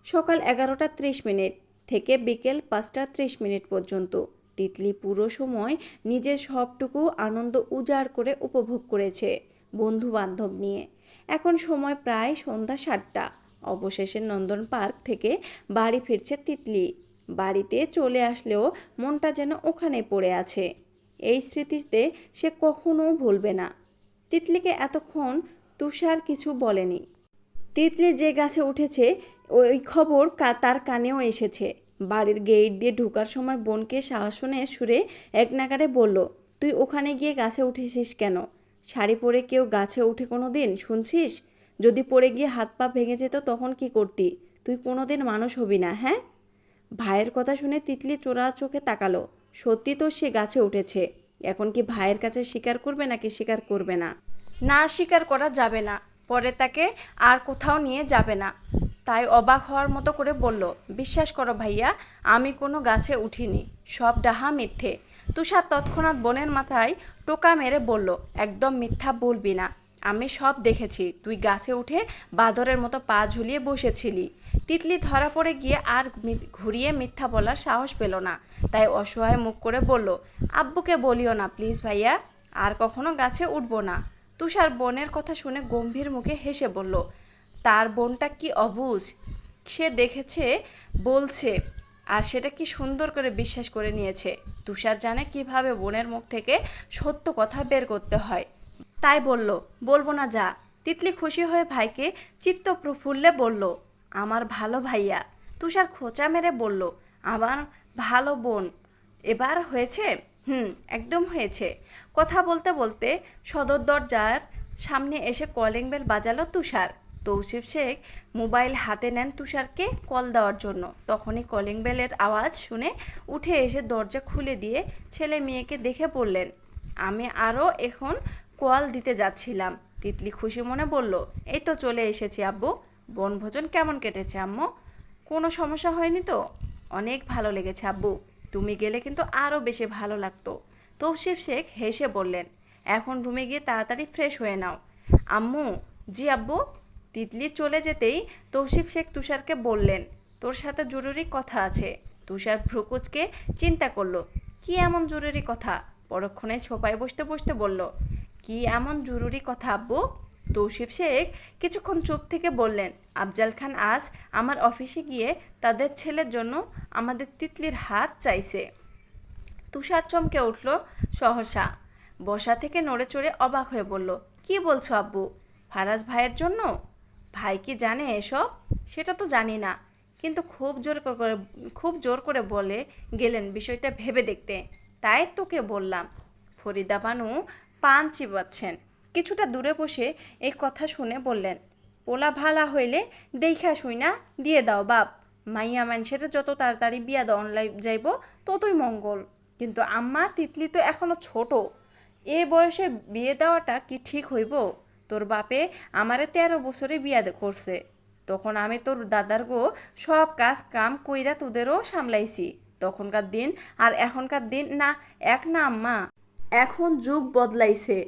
সকাল 11:30 থেকে বিকেল 5:30 পর্যন্ত তিতলি পুরো সময় নিজের সবটুকু আনন্দ উজাড় করে উপভোগ করেছে বন্ধু বান্ধব নিয়ে। এখন সময় প্রায় সন্ধ্যা 7টা। অবশেষে নন্দন পার্ক থেকে বাড়ি ফিরছে তিতলি। বাড়িতে চলে আসলেও মনটা যেন ওখানে পড়ে আছে। এই স্মৃতিতে সে কখনো ভুলবে না। তিতলিকে এতক্ষণ তুষার কিছু বলেনি। তিতলি যে গাছে উঠেছে ওই খবর তার কানেও এসেছে। বাড়ির গেট দিয়ে ঢোকার সময় বোনকে শাসনের সুরে এক নাগাড়ে বলল, তুই ওখানে গিয়ে গাছে উঠেছিস কেন? শাড়ি পরে কেউ গাছে উঠে কোনো দিন শুনছিস? যদি পড়ে গিয়ে হাত পা ভেঙে যেত তখন কি করতি? তুই কোনো দিন মানুষ হবি না, হ্যাঁ? ভাইয়ের কথা শুনে তিতলি চোরা চোখে তাকালো। সত্যি তো সে গাছে উঠেছে। এখন কি ভাইয়ের কাছে স্বীকার করবে নাকি স্বীকার করবে না? না, স্বীকার করা যাবে না, পরে তাকে আর কোথাও নিয়ে যাবে না। তাই অবাক হওয়ার মতো করে বলল, বিশ্বাস করো ভাইয়া, আমি কোনো গাছে উঠিনি, সব ডাহা মিথ্যে। তুষার তৎক্ষণাৎ বোনের মাথায় টোকা মেরে বলল, একদম মিথ্যা বলবি না, আমি সব দেখেছি। তুই গাছে উঠে বাঁদরের মতো পা ঝুলিয়ে বসেছিলি। তিতলি ধরা পড়ে গিয়ে আর ঘুরিয়ে মিথ্যা বলার সাহস পেল না। তাই অসহায় মুখ করে বলল, আব্বুকে বলিও না প্লিজ ভাইয়া, আর কখনো গাছে উঠবো না। তুষার বোনের কথা শুনে গম্ভীর মুখে হেসে বলল, তার বোনটা কি অবুঝ, সে দেখেছে বলছে, আর সেটা কি সুন্দর করে বিশ্বাস করে নিয়েছে। তুষার জানে কিভাবে বোনের মুখ থেকে সত্য কথা বের করতে হয়, তাই বলল, বলবো না যা। তিতলি খুশি হয়ে ভাইকে চিত্ত প্রফুল্লে বলল, আমার ভালো ভাইয়া। তুষার খোঁচা মেরে বলল, আমার ভালো বোন। এবার হয়েছে? একদম হয়েছে। কথা বলতে বলতে সদর দরজার সামনে এসে কলিং বেল বাজালো তুষার। তৌসিফ শেখ মোবাইল হাতে নেন তুষারকে কল দেওয়ার জন্য। তখনই কলিং বেলের আওয়াজ শুনে উঠে এসে দরজা খুলে দিয়ে ছেলে মেয়েকে দেখে বললেন, আমি আরও এখন কল দিতে যাচ্ছিলাম। তিতলি খুশি মনে বলল, এই তো চলে এসেছি আব্বু। বনভোজন কেমন কেটেছে আম্মু? কোনো সমস্যা হয়নি তো? অনেক ভালো লেগেছে আব্বু, তুমি গেলে কিন্তু আরও বেশি ভালো লাগতো। তৌসিফ শেখ হেসে বললেন, এখন রুমে গিয়ে তাড়াতাড়ি ফ্রেশ হয়ে নাও। আম্মু? জি আব্বু। তিতলি চলে যেতেই তৌসিফ শেখ তুষারকে বললেন, তোর সাথে জরুরি কথা আছে। তুষার ভ্রুকুচকে চিন্তা করলো, কি এমন জরুরি কথা? পরক্ষণে ছোপায় বসতে বসতে বলল, কি এমন জরুরি কথা আব্বু? তৌসিফ শেখ কিছুক্ষণ চুপ থেকে বললেন, আফজাল খান আজ আমার অফিসে গিয়ে তাদের ছেলের জন্য আমাদের তিতলির হাত চাইছে। তুষার চমকে উঠল সহসা, বসা থেকে নড়ে চড়ে অবাক হয়ে বলল, কি বলছো আব্বু? ফারাজ ভাইয়ের জন্য? ভাই কি জানে এসব? সেটা তো জানি না, কিন্তু খুব জোর করে বলে গেলেন বিষয়টা ভেবে দেখতে, তাই তোকে বললাম। ফরিদা বানু পান চিবাচ্ছেন। কিছুটা দূরে বসে এই কথা শুনে বললেন, পোলা ভালা হইলে দেখা শুইনা দিয়ে দাও বাপ। মাইয়া মানুষেরা যত তাড়াতাড়ি বিয়া দেওয়ান যাইব ততই মঙ্গল। কিন্তু আম্মা, তিতলি তো এখনো ছোট, এ বয়সে বিয়ে দেওয়াটা কি ঠিক হইব? তোর বাপে আমারে 13 বছরে বিয়া করছে, তখন আমি তোর দাদার গো সব কাজ কাম কইরা তোদেরও সামলাইছি। তখনকার দিন আর এখনকার দিন না এক না আম্মা, এখন যুগ বদলাইছে।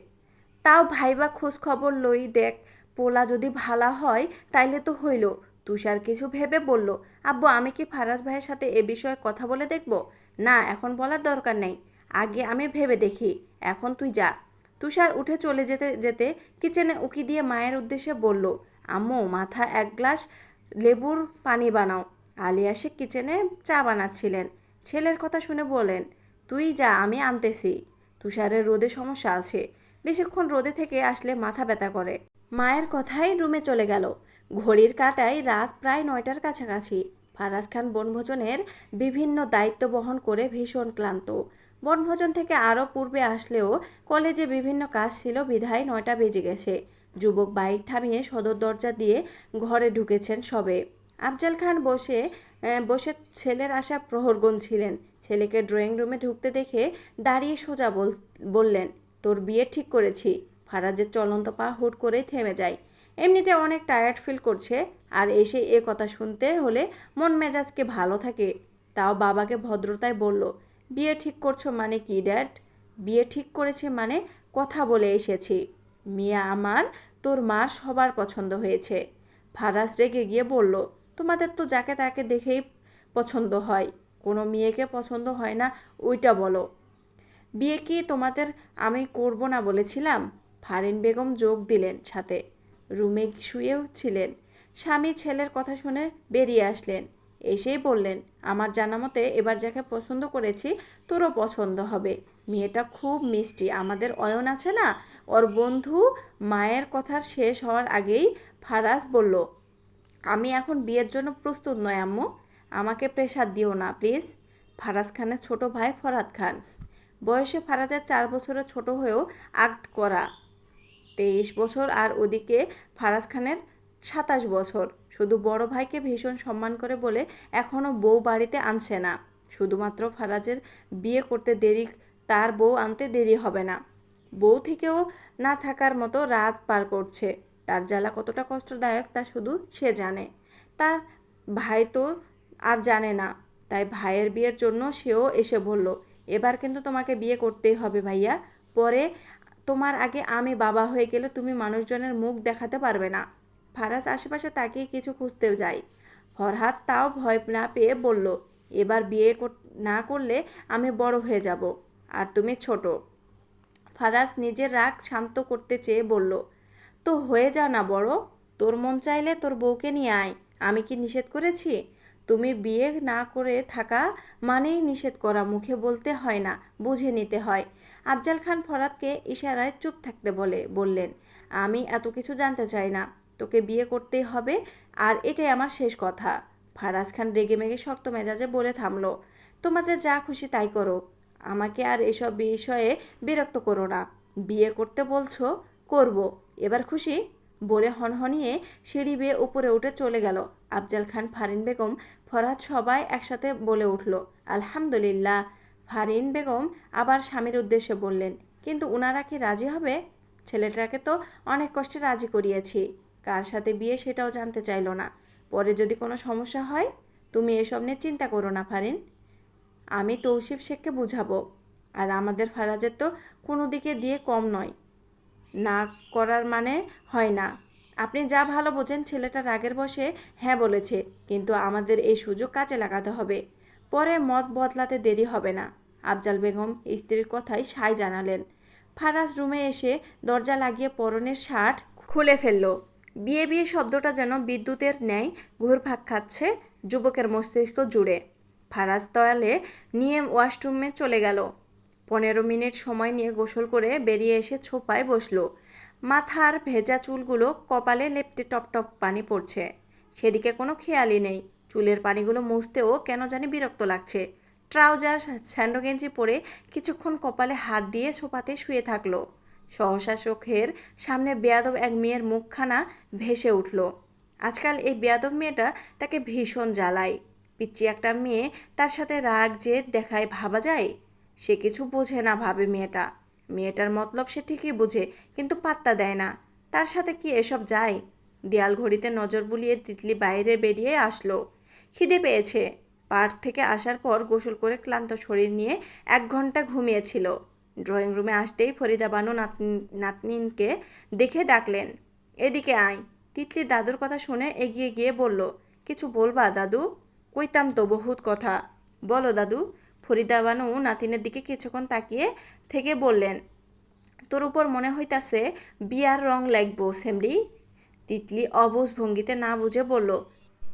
তাও ভাইবা খোঁজ খবর লই দেখ, পোলা যদি ভালা হয় তাইলে তো হইল। তুষার কিছু ভেবে বলল, আব্বু আমি কি ফারাজ ভাইয়ের সাথে এ বিষয়ে কথা বলে দেখব? না, এখন বলার দরকার নেই, আগে আমি ভেবে দেখি, এখন তুই যা। তুষার উঠে চলে যেতে যেতে কিচেনে উকি দিয়ে মায়ের উদ্দেশ্যে বলল, আম্মু মাথা এক গ্লাস লেবুর পানি বানাও। আলিয়া শেখ কিচেনে চা বানাচ্ছিলেন। ছেলের কথা শুনে বলেন, তুই যা, আমি আনতেছি। তুষারের রোদে সমস্যা আছে, বেশিক্ষণ রোদে থেকে আসলে মাথা ব্যথা করে। মায়ের কথাই রুমে চলে গেল। ঘড়ির কাঁটায় রাত প্রায় 9টার কাছাকাছি। ফারাজ খান বনভোজনের বিভিন্ন দায়িত্ব বহন করে ভীষণ ক্লান্ত। বনভোজন থেকে আরও পূর্বে আসলেও কলেজে বিভিন্ন কাজ ছিল বিধায় 9টা বেজে গেছে। যুবক বাইক থামিয়ে সদর দরজা দিয়ে ঘরে ঢুকেছেন সবে। আফজাল খান বসে বসে ছেলের আশা প্রহর গুনছিলেন। ছেলেকে ড্রয়িং রুমে ঢুকতে দেখে দাঁড়িয়ে সোজা বললেন, তোর বিয়ে ঠিক করেছি। ফারাজের চলন্ত পা হুট করেই থেমে যায়। এমনিতে অনেক টায়ার্ড ফিল করছে, আর এসে এ কথা শুনতে হলে মন মেজাজকে ভালো থাকে। তাও বাবাকে ভদ্রতায় বলল, বিয়ে ঠিক করছো মানে কি ড্যাড? বিয়ে ঠিক করেছি মানে কথা বলে এসেছি। মিয়া আমার, তোর মার সবার পছন্দ হয়েছে। ফারাজ রেগে গিয়ে বলল, তোমাদের তো যাকে তাকে দেখেই পছন্দ হয়, কোনো মেয়েকে পছন্দ হয় না ওইটা বলো। বিয়ে কি তোমাদের আমি করব না বলেছিলাম? ফারিন বেগম যোগ দিলেন সাথে। রুমে শুয়েও ছিলেন। স্বামী ছেলের কথা শুনে বেরিয়ে আসলেন। এসেই বললেন, আমার জানা মতে এবার যাকে পছন্দ করেছি তোরও পছন্দ হবে। মেয়েটা খুব মিষ্টি। আমাদের অয়ন আছে না, ওর বন্ধু। মায়ের কথা শেষ হওয়ার আগেই ফারাজ বলল, আমি এখন বিয়ের জন্য প্রস্তুত নয় আম্মু, আমাকে প্রেশার দিও না প্লিজ। ফারাজ খানের ছোট ভাই ফরহাদ খান। বয়সে ফারাজের 4 বছরের ছোট হয়েও আক্ত করা 23 বছর, আর ওদিকে ফারাজ খানের 27 বছর। শুধু বড় ভাইকে ভীষণ সম্মান করে বলে এখনও বউ বাড়িতে আনছে না। শুধুমাত্র ফারাজের বিয়ে করতে দেরি, তার বউ আনতে দেরি হবে না। বউ থেকেও না থাকার মতো রাত পার করছে। তার জ্বালা কতটা কষ্টদায়ক তা শুধু সে জানে, তার ভাই তো আর জানে না। তাই ভাইয়ের বিয়ের জন্য সেও এসে বলল, এবার কিন্তু তোমাকে বিয়ে করতেই হবে ভাইয়া, পরে তোমার আগে আমি বাবা হয়ে গেলে তুমি মানুষজনের মুখ দেখাতে পারবে না। ফারাজ আশেপাশে তাকিয়ে কিছু খুঁজতেও যায়। ফরহাদ তাও ভয় না পেয়ে বলল, এবার বিয়ে না করলে আমি বড় হয়ে যাব, আর তুমি ছোট। ফারাজ নিজের রাগ শান্ত করতে চেয়ে বলল, তো হয়ে যা না বড়, তোর মন চাইলে তোর বউকে নিয়ে আয়, আমি কি নিষেধ করেছি? তুমি বিয়ে না করে থাকা মানেই নিষেধ করা, মুখে বলতে হয় না, বুঝে নিতে হয়। আফজাল খান ফরহাদকে ইশারায় চুপ থাকতে বললেন, আমি এত কিছু জানতে চাই না, তোকে বিয়ে করতেই হবে, আর এটাই আমার শেষ কথা। ফারাজ খান রেগেমেগে শক্ত মেজাজে বলে থামলো, তোমাদের যা খুশি তাই করো, আমাকে আর এসব বিষয়ে বিরক্ত করো না। বিয়ে করতে বলছো, করব, এবার খুশি? বলে হনহনিয়ে সিঁড়ি বেয়ে উপরে উঠে চলে গেল। আফজাল খান, ফারিন বেগম, ফরহাদ সবাই একসাথে বলে উঠল, আলহামদুলিল্লাহ। ফারিন বেগম আবার স্বামীর উদ্দেশ্যে বললেন, কিন্তু উনারা কি রাজি হবে? ছেলেটাকে তো অনেক কষ্টে রাজি করিয়েছি, কার সাথে বিয়ে সেটাও জানতে চাইল না। পরে যদি কোনো সমস্যা হয়? তুমি এসব নিয়ে চিন্তা করো না ফারিন, আমি তৌসিফ শেখকে বুঝাবো। আর আমাদের ফারাজের তো কোনো দিকে দিয়ে কম নয়, না করার মানে হয় না। আপনি যা ভালো বোঝেন। ছেলেটা রাগের বশে হ্যাঁ বলেছে, কিন্তু আমাদের এই সুযোগ কাজে লাগাতে হবে, পরে মত বদলাতে দেরি হবে না। আফজাল বেগম স্ত্রীর কথায় সায় জানালেন। ফারাজ রুমে এসে দরজা লাগিয়ে পরনের শার্ট খুলে ফেলল। বিয়ে বিয়ে শব্দটা যেন বিদ্যুতের ন্যায় ঘুরপাক খাচ্ছে যুবকের মস্তিষ্ক জুড়ে। ফারাজ তয়ালে নিয়ে ওয়াশরুমে চলে গেল। 15 মিনিট সময় নিয়ে গোসল করে বেরিয়ে এসে ছোপায় বসলো। মাথার ভেজা চুলগুলো কপালে লেপ্টে টপ টপ পানি পড়ছে, সেদিকে কোনো খেয়ালই নেই। চুলের পানিগুলো মুছতেও কেন জানি বিরক্ত লাগছে। ট্রাউজার স্যান্ডো গেঞ্জি পরে কিছুক্ষণ কপালে হাত দিয়ে ছোপাতে শুয়ে থাকলো। সহসা চোখের সামনে বেয়াদব এক মেয়ের মুখখানা ভেসে উঠল। আজকাল এই বেয়াদব মেয়েটা তাকে ভীষণ জ্বালায়। পিচ্চি একটা মেয়ে তার সাথে রাগ জেদ দেখায়, ভাবা যায়? সে কিছু বোঝে না ভাবে মেয়েটা। মেয়েটার মতলব সে ঠিকই বোঝে, কিন্তু পাত্তা দেয় না। তার সাথে কি এসব যায়? দেয়াল ঘড়িতে নজর বুলিয়ে তিতলি বাইরে বেরিয়ে আসলো। খিদে পেয়েছে। পার্ক থেকে আসার পর গোসল করে ক্লান্ত শরীর নিয়ে 1 ঘন্টা ঘুমিয়েছিল। ড্রয়িং রুমে আসতেই ফরিদা বানু নাতনিনকে দেখে ডাকলেন, এদিকে আয়। তিতলি দাদুর কথা শুনে এগিয়ে গিয়ে বলল, কিছু বলবা দাদু? কইতাম তো বহুত কথা। বলো দাদু। ফরিদা বানু নাতিনের দিকে কিছুক্ষণ তাকিয়ে থেকে বললেন, তোর উপর মনে হইতাছে বিয়ার রং লাগবো সেমরি। তিতলি অবুঝ ভঙ্গিতে না বুঝে বলল,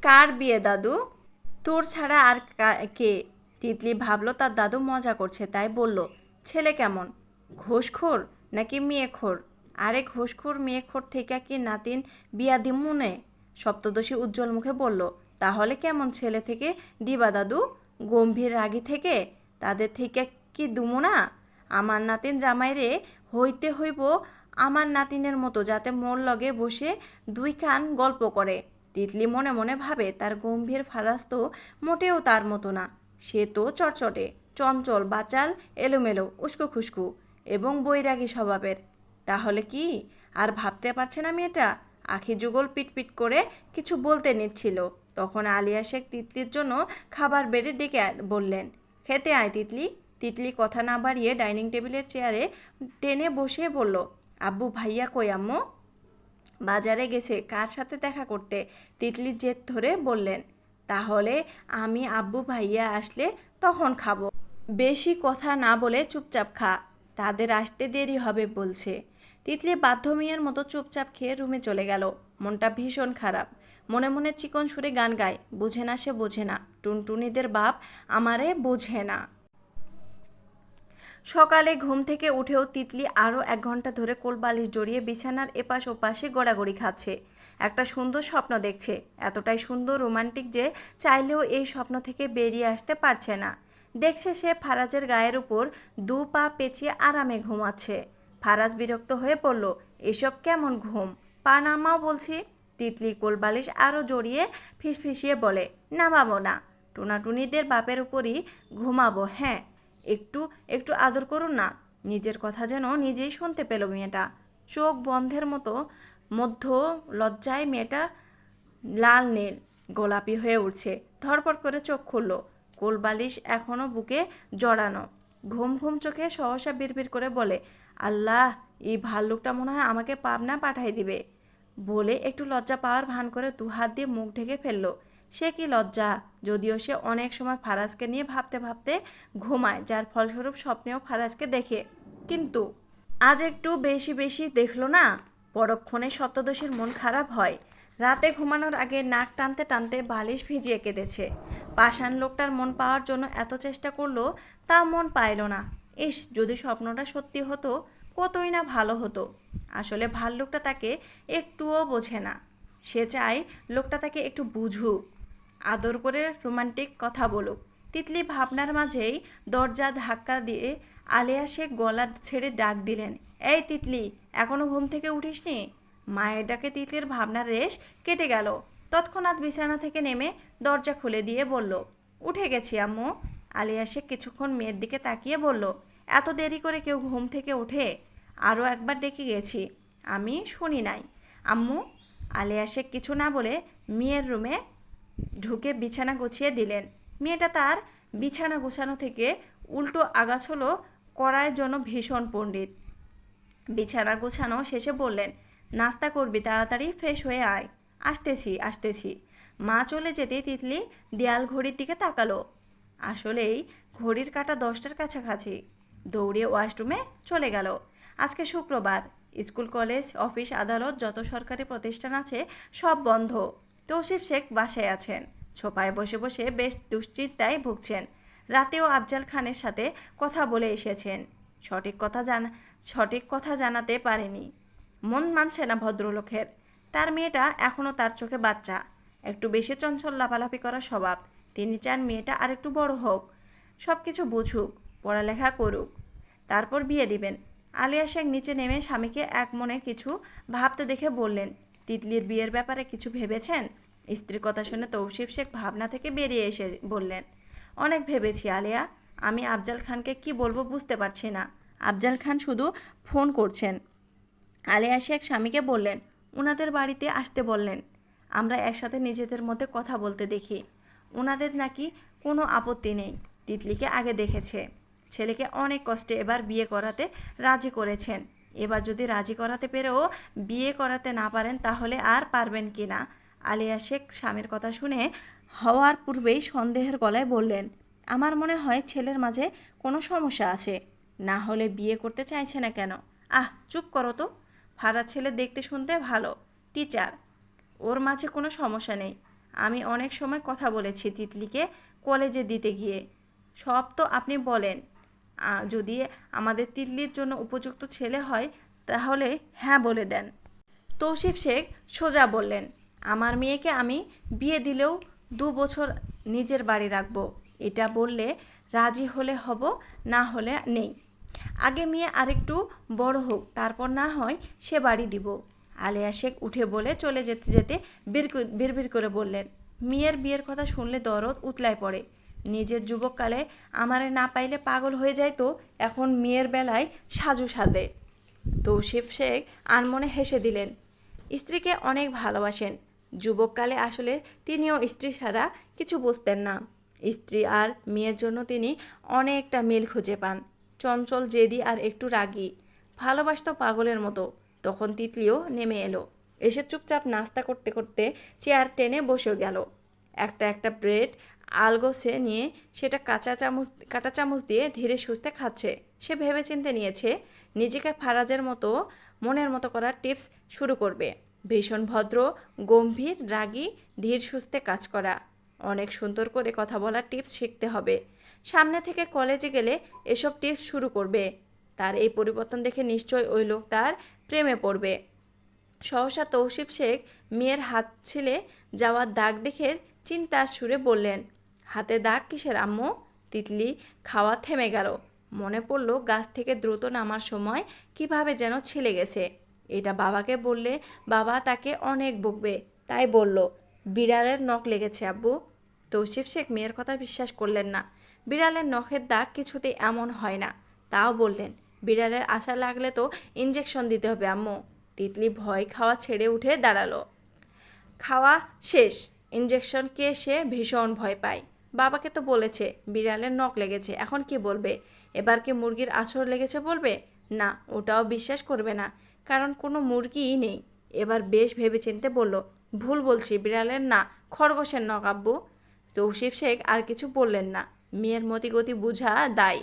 কার বিয়ে দাদু? তোর ছাড়া আর কে? তিতলি ভাবলো তার দাদু মজা করছে, তাই বলল, ছেলে কেমন? ঘোষখোর নাকি মেয়েখোর? আরে ঘোষখোর মেয়েখোর থেকে কি নাতিন বিয়া দিমুনে? সপ্তদশী উজ্জ্বল মুখে বলল, তাহলে কেমন ছেলে থেকে দিবা দাদু? গম্ভীর রাগী থেকে? তাদের থেকে কি দুমু না? আমার নাতিন জামাইরে হইতে হইব আমার নাতিনের মতো, যাতে মোর লগে বসে দুই কান গল্প করে। তিতলি মনে মনে ভাবে, তার গম্ভীর ফারাজ তো মোটেও তার মতো না। সে তো চটচটে, চঞ্চল, বাচাল, এলোমেলো, উস্কো খুস্কু এবং বৈরাগী স্বভাবের। তাহলে কি আর ভাবতে পারছে না মেয়েটা? আখি যুগল পিটপিট করে কিছু বলতে নিচ্ছিল, তখন আলিয়া শেখ তিতলির জন্য খাবার বেড়ে ডেকে বললেন, খেতে আয় তিতলি। তিতলি কথা না বাড়িয়ে ডাইনিং টেবিলের চেয়ারে টেনে বসে বলল, আব্বু ভাইয়া কই আম্মু? বাজারে গেছে কার সাথে দেখা করতে। তিতলির জেদ ধরে বললেন, তাহলে আমি আব্বু ভাইয়া আসলে তখন খাবো। বেশি কথা না বলে চুপচাপ খা, তাদের আসতে দেরি হবে বলছে। তিতলি বাধ্য মেয়ের মতো চুপচাপ খেয়ে রুমে চলে গেল। মনটা ভীষণ খারাপ। মনে মনে চিকন সুরে গান গায়, বুঝে না সে বোঝে না, টুনটুনিদের বাপ আমারে বোঝে না। সকালে ঘুম থেকে উঠেও তিতলি আরও 1 ঘন্টা ধরে কোলবালিশ জড়িয়ে বিছানার এপাশ ওপাশে গড়াগড়ি খাচ্ছে। একটা সুন্দর স্বপ্ন দেখছে, এতটাই সুন্দর, রোমান্টিক যে চাইলেও এই স্বপ্ন থেকে বেরিয়ে আসতে পারছে না। দেখছে সে ফারাজের গায়ের উপর 2 পা পেঁচিয়ে আরামে ঘুমাচ্ছে। ফারাজ বিরক্ত হয়ে পড়ল, এসব কেমন ঘুম? পা নামাও বলছি। তিতলি কোলবালিশ আরও জড়িয়ে ফিসফিসিয়ে বলে, নামাবো না, টুনাটুনিদের বাপের উপরই ঘুমাবো। হ্যাঁ, একটু একটু আদর করুন না। নিজের কথা যেন নিজেই শুনতে পেল মেয়েটা। চোখ বন্ধের মতো মধ্য লজ্জায় মেয়েটা লাল নীল গোলাপি হয়ে উঠছে। ধরপড় করে চোখ খুলল, কোলবালিশ এখনও বুকে জড়ানো। ঘুম ঘুম চোখে সহসা বিড়বিড় করে বলে, আল্লাহ, এই ভাল্লুকটা মনে হয় আমাকে পাবনা পাঠাই দিবে। বলে একটু লজ্জা পাওয়ার ভান করে 2 হাত দিয়ে মুখ ঢেকে ফেলল। সে কি লজ্জা! যদিও সে অনেক সময় ফারাজকে নিয়ে ভাবতে ভাবতে ঘুমায়, যার ফলস্বরূপ স্বপ্নেও ফারাজকে দেখে। কিন্তু আজ একটু বেশি বেশি দেখলো না? পরক্ষণে সপ্তদশীর মন খারাপ হয়। রাতে ঘুমানোর আগে নাক টানতে টানতে বালিশ ভিজিয়ে কেঁদেছে। পাষাণ লোকটার মন পাওয়ার জন্য এত চেষ্টা করলো, তা মন পাইল না। ইস, যদি স্বপ্নটা সত্যি হতো কতই না ভালো হতো। আসলে ভাল্লুকটা তাকে একটুও বোঝে না। সে চায় লোকটা তাকে একটু বুঝুক, আদর করে রোমান্টিক কথা বলুক। তিতলি ভাবনার মাঝেই দরজা ধাক্কা দিয়ে আলেয়া শেখ গলা ছেড়ে ডাক দিলেন, এই তিতলি, এখনো ঘুম থেকে উঠিসনি? মায়ের ডাকে তিতলির ভাবনার রেশ কেটে গেল। তৎক্ষণাৎ বিছানা থেকে নেমে দরজা খুলে দিয়ে বলল, উঠে গেছি আম্মু। আলিয়া শেখ কিছুক্ষণ মেয়ের দিকে তাকিয়ে বলল, এত দেরি করে কেউ ঘুম থেকে ওঠে? আরও একবার ডেকে গেছি, আমি শুনি নাই আম্মু। আলিয়া শেখ কিছু না বলে মেয়ের রুমে ঢুকে বিছানা গুছিয়ে দিলেন। মেয়েটা তার বিছানা গোছানো থেকে উল্টো আগাছলো করার জন্য ভীষণ পণ্ডিত। বিছানা গোছানো শেষে বললেন, নাস্তা করবি? তাড়াতাড়ি ফ্রেশ হয়ে আয়। আসতেছি আসতেছি। মা চলে যেতে তিতলি দেয়াল ঘড়ির দিকে তাকালো। আসলেই ঘড়ির কাঁটা 10টার কাছাকাছি। দৌড়ে ওয়াশরুমে চলে গেল। আজকে শুক্রবার, স্কুল, কলেজ, অফিস, আদালত, যত সরকারি প্রতিষ্ঠান আছে সব বন্ধ। তৌসিফ শেখ বাসায় আছেন। ছোপায় বসে বসে বেশ দুশ্চিন্তায় ভুগছেন। রাতেও আফজাল খানের সাথে কথা বলে এসেছেন। সঠিক কথা জানাতে পারেনি। মন মানছে না ভদ্রলোকের। তার মেয়েটা এখনও তার চোখে বাচ্চা, একটু বেশি চঞ্চল, লাফালাফি করার স্বভাব। তিনি চান মেয়েটা আর একটু বড় হোক, সব কিছু বুঝুক, পড়ালেখা করুক, তারপর বিয়ে দিবেন। আলিয়া শেখ নিচে নেমে স্বামীকে এক মনে কিছু ভাবতে দেখে বললেন, তিতলির বিয়ের ব্যাপারে কিছু ভেবেছেন? স্ত্রীর কথা শুনে তৌসিফ শেখ ভাবনা থেকে বেরিয়ে এসে বললেন, অনেক ভেবেছি আলিয়া। আমি আফজাল খানকে কি বলবো বুঝতে পারছি না। আফজাল খান শুধু ফোন করছেন। আলিয়া শেখ স্বামীকে বললেন, ওনাদের বাড়িতে আসতে বললেন, আমরা একসাথে নিজেদের মধ্যে কথা বলতে দেখি। ওনাদের নাকি কোনো আপত্তি নেই। তিতলিকে আগে দেখেছে। ছেলেকে অনেক কষ্টে এবার বিয়ে করাতে রাজি করেছেন। এবার যদি রাজি করাতে পেরেও বিয়ে করাতে না পারেন তাহলে আর পারবেন কি না? আলিয়া শেখ স্বামীর কথা শুনে হওয়ার পূর্বেই সন্দেহের গলায় বললেন, আমার মনে হয় ছেলের মাঝে কোনো সমস্যা আছে, না হলে বিয়ে করতে চাইছে না কেন? চুপ করো তো। ফারাজ ছেলে দেখতে শুনতে ভালো, টিচার, ওর মাঝে কোনো সমস্যা নেই। আমি অনেক সময় কথা বলেছি তিতলিকে কলেজে দিতে গিয়ে। সব তো আপনি বলেন। যদি আমাদের তিতলির জন্য উপযুক্ত ছেলে হয় তাহলে হ্যাঁ বলে দেন। তৌসিফ শেখ সোজা বললেন, আমার মেয়েকে আমি বিয়ে দিলেও 2 বছর নিজের বাড়ি রাখবো। এটা বললে রাজি হলে হব, না হলে নেই। আগে মেয়ে আরেকটু বড় হোক, তারপর না হয় সে বাড়ি দিব। আলিয়া শেখ উঠে বলে চলে যেতে যেতে বিড়বিড় করে বললেন, মেয়ের বিয়ের কথা শুনলে দরদ উতলায় পড়ে। নিজের যুবককালে আমারে না পাইলে পাগল হয়ে যায়, তো এখন মেয়ের বেলায় সাজু সাধে। তৌসিফ শেখ আনমনে হেসে দিলেন। স্ত্রীকে অনেক ভালোবাসেন। যুবককালে আসলে তিনিও স্ত্রী ছাড়া কিছু বুঝতেন না। স্ত্রী আর মেয়ের জন্য তিনি অনেকটা মিল খুঁজে পান। চঞ্চল, জেদি আর একটু রাগী, ভালোবাসত পাগলের মতো। তখন তিতলিও নেমে এলো, এসে চুপচাপ নাস্তা করতে করতে চেয়ার টেনে বসে গেল। একটা ব্রেড আলগোছে নিয়ে সেটা কাঁটা চামচ দিয়ে ধীরে সুস্থে খাচ্ছে। সে ভেবেচিন্তে নিয়েছে নিজেকে ফারাজের মতো মনের মতো করার টিপস শুরু করবে। ভীষণ ভদ্র, গম্ভীর, রাগী, ধীর সুস্থে কাজ করা, অনেক সুন্দর করে কথা বলার টিপস শিখতে হবে। সামনে থেকে কলেজে গেলে এসব টিপস শুরু করবে। তার এই পরিবর্তন দেখে নিশ্চয় ওই লোক তার প্রেমে পড়বে। সহসা তৌসিফ শেখ মেয়ের হাত ছিলে যাওয়ার দাগ দেখে চিন্তার সুরে বললেন, হাতে দাগ কিসের আম্মু? তিতলি খাওয়া থেমে গেল। মনে পড়ল গাছ থেকে দ্রুত নামার সময় কিভাবে যেন ছিলে গেছে। এটা বাবাকে বললে বাবা তাকে অনেক বকবে, তাই বলল, বিড়ালের নখ লেগেছে আব্বু। তৌসিফ শেখ মেয়ের কথা বিশ্বাস করলেন না। বিড়ালের নখের দাগ কিছুতেই এমন হয় না। তাও বললেন, বিড়ালের আশা লাগলে তো ইঞ্জেকশন দিতে হবে আম্মু। তিতলি ভয় খাওয়া ছেড়ে উঠে দাঁড়ালো। খাওয়া শেষ, ইঞ্জেকশনকে সে ভীষণ ভয় পায়। বাবাকে তো বলেছে বিড়ালের নখ লেগেছে, এখন কি বলবে? এবার কি মুরগির আঁচড় লেগেছে বলবে? না, ওটাও বিশ্বাস করবে না, কারণ কোনো মুরগিই নেই। এবার বেশ ভেবেচিন্তে বলল, ভুল বলছি, বিড়ালের না, খরগোশের নখ আব্বু। তৌসিফ শেখ আর কিছু বললেন না, মেয়ের মতিগতি বুঝা দায়।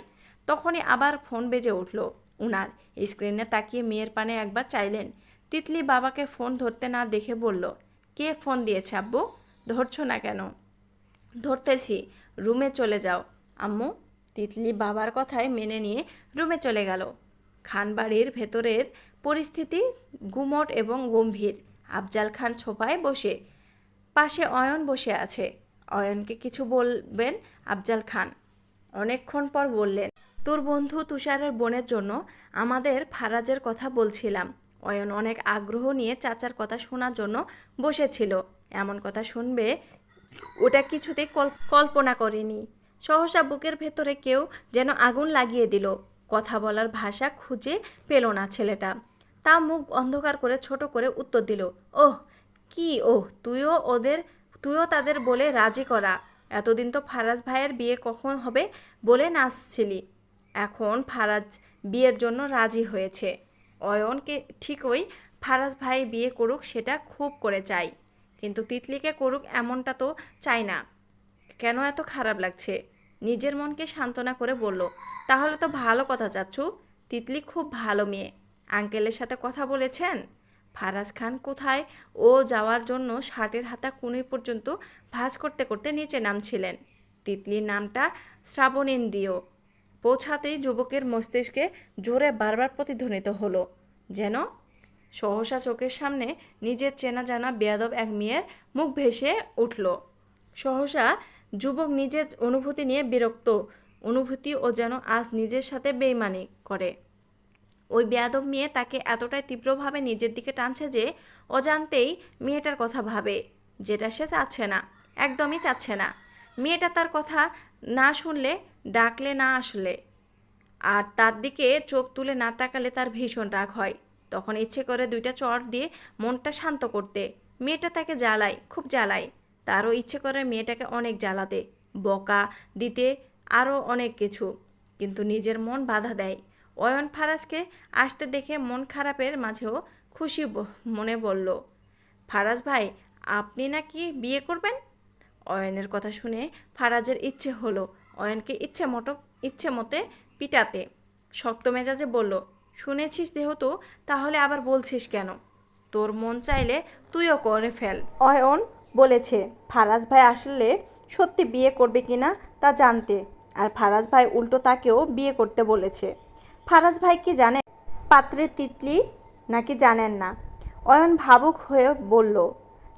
তখনই আবার ফোন বেজে উঠল উনার। স্ক্রিনে তাকিয়ে মেয়ের পানে একবার চাইলেন। তিতলি বাবাকে ফোন ধরতে না দেখে বলল, কে ফোন দিয়েছে আব্বু? ধরছো না কেন? ধরতেছি, রুমে চলে যাও আম্মু। তিতলি বাবার কথায় মেনে নিয়ে রুমে চলে গেল। খানবাড়ির ভেতরের পরিস্থিতি গুমট এবং গম্ভীর। আফজাল খান সোফায় বসে, পাশে অয়ন বসে আছে। অয়নকে কিছু বলবেন আফজাল খান অনেকক্ষণ পর বললেন, তোর বন্ধু তুষারের বোনের জন্য আমাদের ফারাজের কথা বলছিলাম। অয়ন অনেক আগ্রহ নিয়ে চাচার কথা শোনার জন্য বসেছিল। এমন কথা শুনবে ওটা কিছুতেই কল্পনা করেনি। সহসা বুকের ভেতরে কেউ যেন আগুন লাগিয়ে দিল। কথা বলার ভাষা খুঁজে পেল না ছেলেটা। তা মুখ অন্ধকার করে ছোট করে উত্তর দিল, ওহ কি ওহ, তুইও তাদের বলে রাজি করা। এতদিন তো ফারাজ ভাইয়ের বিয়ে কখন হবে বলে নাচছিলি। এখন ফারাজ বিয়ের জন্য রাজি হয়েছে। অয়নকে ঠিকই ফারাজ ভাই বিয়ে করুক, সেটা খুব করে চাই, কিন্তু তিতলিকে করুক এমনটা তো চাই না। কেন এত খারাপ লাগছে? নিজের মনকে সান্ত্বনা করে বলল, তাহলে তো ভালো কথা চাচ্ছু। তিতলি খুব ভালো মেয়ে। আঙ্কেলের সাথে কথা বলেছেন? ফারাজ খান কোথায় ও যাওয়ার জন্য শার্টের হাতা কুনুই পর্যন্ত ভাঁজ করতে করতে নিচে নামছিলেন। তিতলির নামটা শ্রাবণেন্দ্রিয় পৌঁছাতেই যুবকের মস্তিষ্কে জোরে বারবার প্রতিধ্বনিত হলো, যেন সহসা চোখের সামনে নিজের চেনা জানা বেয়াদব এক মেয়ের মুখ ভেসে উঠল। সহসা যুবক নিজের অনুভূতি নিয়ে বিরক্ত অনুভূতি ও যেন আজ নিজের সাথে বেইমানি করে। ওই বেয়াদব মেয়ে তাকে এতটাই তীব্রভাবে নিজের দিকে টানছে যে অজান্তেই মেয়েটার কথা ভাবে, যেটা সে চাচ্ছে না, একদমই চাচ্ছে না। মেয়েটা তার কথা না শুনলে, ডাকলে না আসলে, আর তার দিকে চোখ তুলে না তাকালে তার ভীষণ রাগ হয়। তখন ইচ্ছে করে 2টা চড় দিয়ে মনটা শান্ত করতে। মেয়েটা তাকে জ্বালায়, খুব জ্বালায়। তারও ইচ্ছে করে মেয়েটাকে অনেক জ্বালাতে, বকা দিতে, আরও অনেক কিছু, কিন্তু নিজের মন বাধা দেয়। অয়ন ফারাজকে আসতে দেখে মন খারাপের মাঝেও খুশি মনে বলল, ফারাজ ভাই, আপনি নাকি বিয়ে করবেন? অয়নের কথা শুনে ফারাজের ইচ্ছে হলো অয়নকে ইচ্ছে মতে পিটাতে। শক্ত মেজাজে বলল, শুনেছিস যেহেতু তাহলে আবার বলছিস কেন? তোর মন চাইলে তুইও করে ফেল। অয়ন বলেছে ফারাজ ভাই আসলে সত্যি বিয়ে করবে কিনা তা জানতে, আর ফারাজ ভাই উল্টো তাকেও বিয়ে করতে বলেছে। ফারাজ ভাই কি জানে পাত্রের তিতলি নাকি জানেন না? অয়ন ভাবুক হয়ে বলল,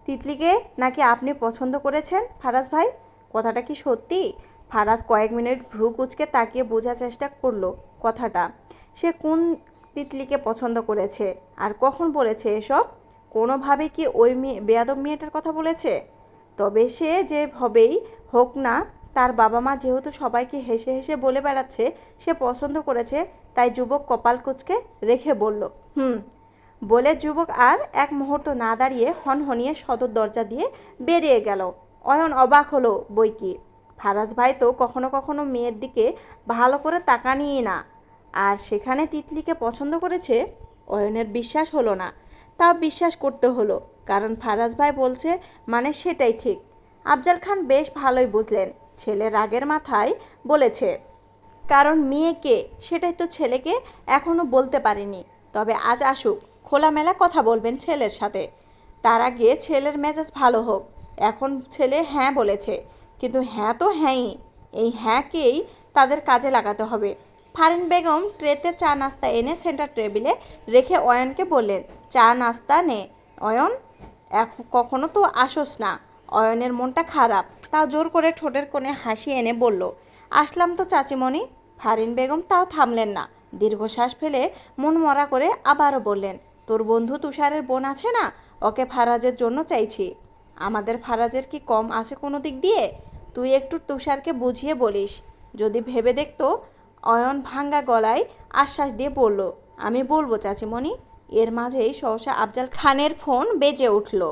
তিতলিকে নাকি আপনি পছন্দ করেছেন ফারাজ ভাই? কথাটা কি সত্যি? ফারাজ কয়েক মিনিট ভ্রু কুঁচকে তাকিয়ে বোঝার চেষ্টা করলো কথাটা। সে কোন তিতলিকে পছন্দ করেছে আর কখন বলেছে এসব? কোনোভাবে কি ওই বেয়াদব মেয়েটার কথা বলেছে? তবে সে যেভাবেই হোক না, তার বাবা মা যেহেতু সবাইকে হেসে হেসে বলে বেড়াচ্ছে সে পছন্দ করেছে, তাই যুবক কপাল কুঁচকে রেখে বলল, বলে যুবক আর এক মুহূর্ত না দাঁড়িয়ে হনহনিয়ে সদর দরজা দিয়ে বেরিয়ে গেল। অয়ন অবাক হলো বইকি। ফারাজ ভাই তো কখনো কখনো মেয়ের দিকে ভালো করে তাকানই না, আর সেখানে তিতলিকে পছন্দ করেছে। অয়নের বিশ্বাস হলো না, তাও বিশ্বাস করতে হলো, কারণ ফারাজ ভাই বলছে মানে সেটাই ঠিক। আফজাল খান বেশ ভালোই বুঝলেন ছেলে রাগের মাথায় বলেছে, কারণ মেয়েকে সেটাই তো ছেলেকে এখনও বলতে পারেনি। তবে আজ আসুক, খোলামেলা কথা বলবেন ছেলের সাথে। তার আগে ছেলের মেজাজ ভালো হোক। এখন ছেলে হ্যাঁ বলেছে, কিন্তু হ্যাঁ তো হ্যাঁই, এই হ্যাঁকেই তাদের কাজে লাগাতে হবে। ফারিন বেগম ট্রেতে চা নাস্তা এনে সেন্টার টেবিলে রেখে অয়নকে বললেন, চা নাস্তা নে অয়ন, কখনো তো আসোস না। অয়নের মনটা খারাপ, তাও জোর করে ঠোঁটের কোণে হাসি এনে বলল, আসলাম তো চাচিমণি। ফারিন বেগম তাও থামলেন না, দীর্ঘশ্বাস ফেলে মন মরা করে আবারও বললেন, তোর বন্ধু তুষারের বোন আছে না, ওকে ফারাজের জন্য চাইছি। আমাদের ফারাজের কি কম আছে কোনো দিক দিয়ে? তুই একটু তুষারকে বুঝিয়ে বলিস। যদি ভেবে দেখতো। অয়ন ভাঙ্গা গলায় আশ্বাস দিয়ে বলল, আমি বলবো চাচিমণি। এর মাঝেই সহসা আফজাল খানের ফোন বেজে উঠল।